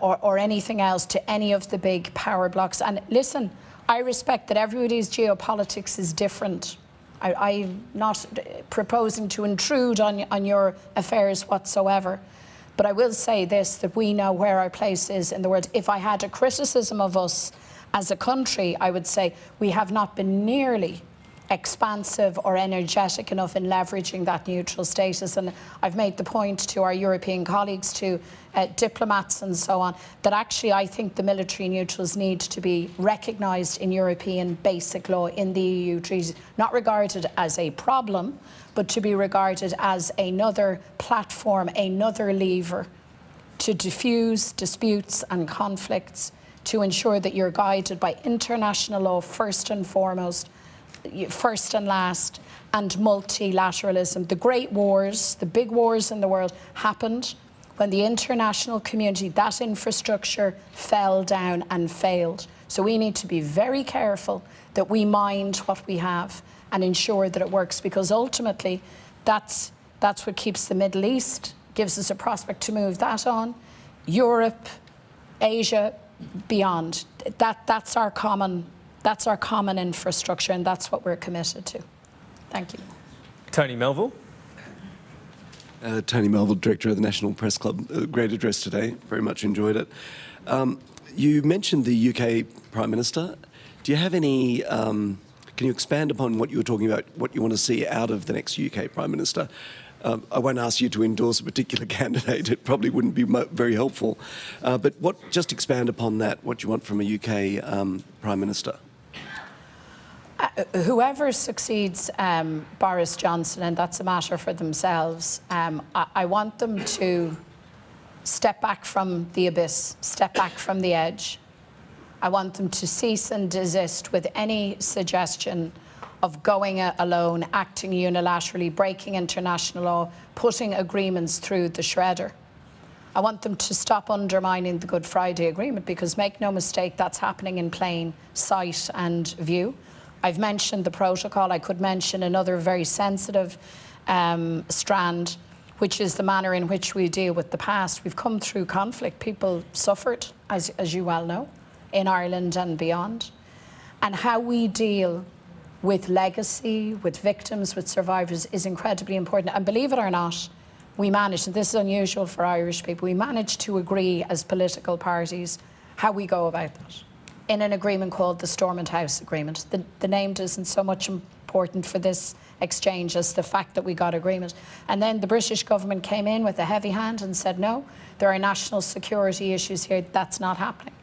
or anything else to any of the big power blocks. And listen, I respect that everybody's geopolitics is different. I'm not proposing to intrude on your affairs whatsoever. But I will say this, that we know where our place is in the world. If I had a criticism of us as a country, I would say we have not been nearly expansive or energetic enough in leveraging that neutral status. And I've made the point to our European colleagues, to diplomats and so on, that actually I think the military neutrals need to be recognised in European basic law in the EU treaties, not regarded as a problem, but to be regarded as another platform, another lever to diffuse disputes and conflicts, to ensure that you're guided by international law first and foremost, first and last, and multilateralism. The great wars, the big wars in the world happened when the international community, that infrastructure fell down and failed. So we need to be very careful that we mind what we have and ensure that it works, because ultimately that's what keeps the Middle East, gives us a prospect to move that on. Europe, Asia, beyond. That's our common infrastructure, and that's what we're committed to. Thank you. Tony Melville. Tony Melville, Director of the National Press Club. Great address today. Very much enjoyed it. You mentioned the UK Prime Minister. Do you have any... can you expand upon what you were talking about, what you want to see out of the next UK Prime Minister? I won't ask you to endorse a particular candidate. It probably wouldn't be very helpful. But just expand upon that, what you want from a UK Prime Minister. Whoever succeeds Boris Johnson, and that's a matter for themselves, I want them to step back from the abyss, step back from the edge. I want them to cease and desist with any suggestion of going alone, acting unilaterally, breaking international law, putting agreements through the shredder. I want them to stop undermining the Good Friday Agreement, because make no mistake, that's happening in plain sight and view. I've mentioned the protocol. I could mention another very sensitive strand, which is the manner in which we deal with the past. We've come through conflict. People suffered, as you well know, in Ireland and beyond. And how we deal with legacy, with victims, with survivors is incredibly important. And believe it or not, we managed, and this is unusual for Irish people, we managed to agree as political parties how we go about that in an agreement called the Stormont House Agreement. The name isn't so much important for this exchange as the fact that we got agreement. And then the British government came in with a heavy hand and said, no, there are national security issues here, that's not happening.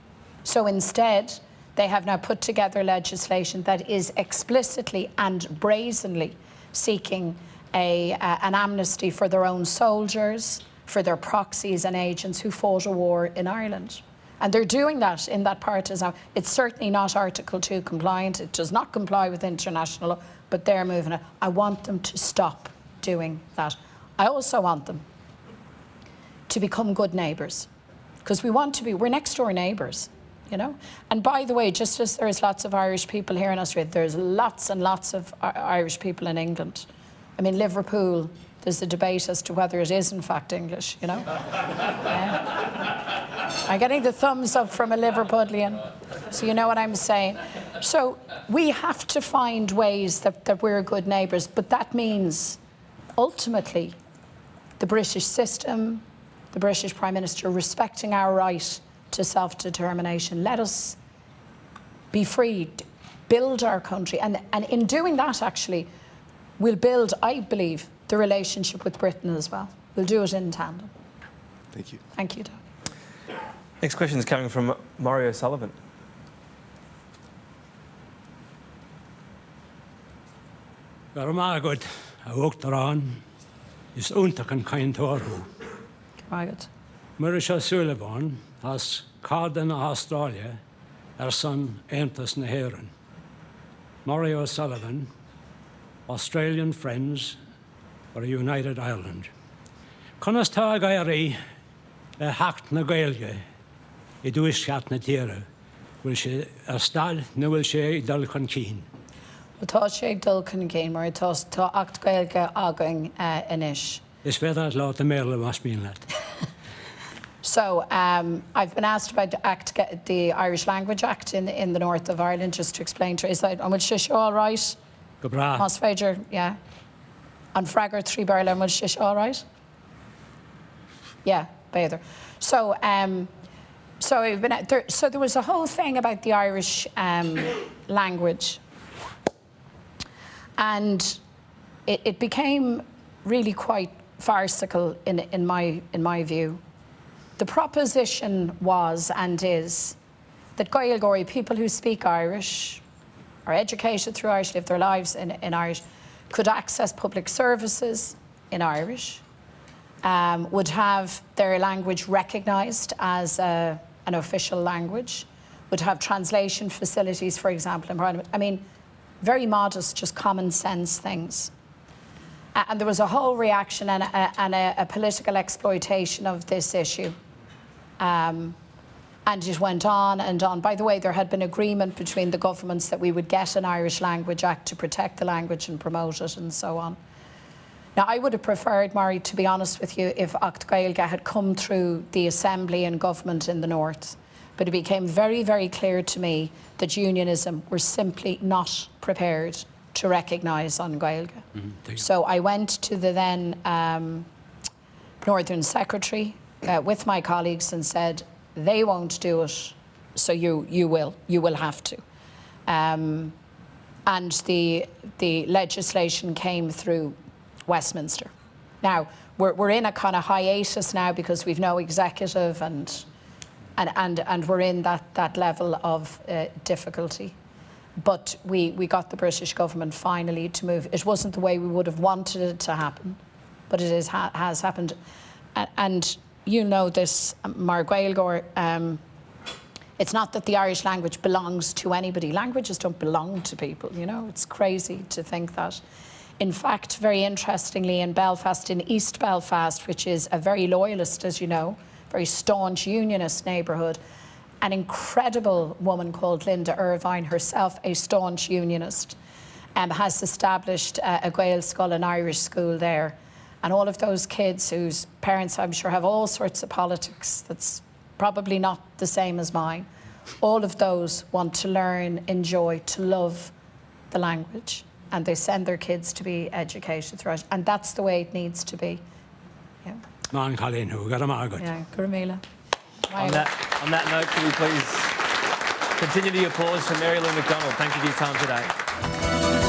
So instead, they have now put together legislation that is explicitly and brazenly seeking an amnesty for their own soldiers, for their proxies and agents who fought a war in Ireland. And they're doing that in that partisan. It's certainly not Article 2 compliant. It does not comply with international law, but they're moving it. I want them to stop doing that. I also want them to become good neighbours, because we're next door neighbours, you know. And by the way, just as there's lots of Irish people here in Australia, there's lots and lots of Irish people in England. I mean, Liverpool, there's a debate as to whether it is in fact English, you know. I'm getting the thumbs up from a Liverpudlian, so you know what I'm saying. So we have to find ways that we're good neighbours, but that means ultimately the British system, the British Prime Minister respecting our right to self-determination. Let us be free, build our country, and in doing that, actually, we'll build, I believe, the relationship with Britain as well. We'll do it in tandem. Thank you. Thank you, Doug. Next question is coming from Maury O'Sullivan. Garmagod, a walked around, is untaken kind toru. Garmagod. Marisha Sullivan has Carden Australia, her son Antus Naheran. Maury O'Sullivan, Australian friends for a united Ireland. Conas tá gairi a hacht na gaelge, I dúis chat na tíre, will she a stad, no will she dul con keen. Tá sé dul con keen, mar tá acht gaelge aging inis. Is feather law the merle must mean that. So I've been asked about the Irish Language Act in the north of Ireland, just to explain to you. Is that on which is all right? Mas Fager, yeah. On Fragger 3 Barrel, on which is all right? Yeah, better. So so there was a whole thing about the Irish language, and it became really quite farcical in my view. The proposition was and is that Gaelgori, people who speak Irish, are educated through Irish, live their lives in Irish, could access public services in Irish, would have their language recognised as an official language, would have translation facilities, for example, in Parliament. I mean, very modest, just common sense things. And there was a whole reaction and a political exploitation of this issue. And it went on and on. By the way, there had been agreement between the governments that we would get an Irish Language Act to protect the language and promote it and so on. Now, I would have preferred, Maury, to be honest with you, if Acht Gaeilge had come through the Assembly and government in the north. But it became very, very clear to me that unionism were simply not prepared to recognise on Gaeilge. So I went to the then Northern Secretary with my colleagues and said, they won't do it, so you will have to. And the legislation came through Westminster. Now, we're in a kind of hiatus now because we've no executive and we're in that level of difficulty. But we got the British government finally to move. It wasn't the way we would have wanted it to happen, but it has happened. And you know this, Mar Gaeilgeoir, It's not that the Irish language belongs to anybody. Languages don't belong to people, you know. It's crazy to think that. In fact, very interestingly, in Belfast, in East Belfast, which is a very loyalist, as you know, very staunch unionist neighbourhood, an incredible woman called Linda Irvine, herself a staunch unionist, has established a Gael school, an Irish school there. And all of those kids whose parents, I'm sure, have all sorts of politics that's probably not the same as mine, all of those want to learn, enjoy, to love the language. And they send their kids to be educated throughout. And that's the way it needs to be. Yeah. Yeah, Gurmila. On that note, can we please continue the applause for Mary Lou McDonald? Thank you for your time today.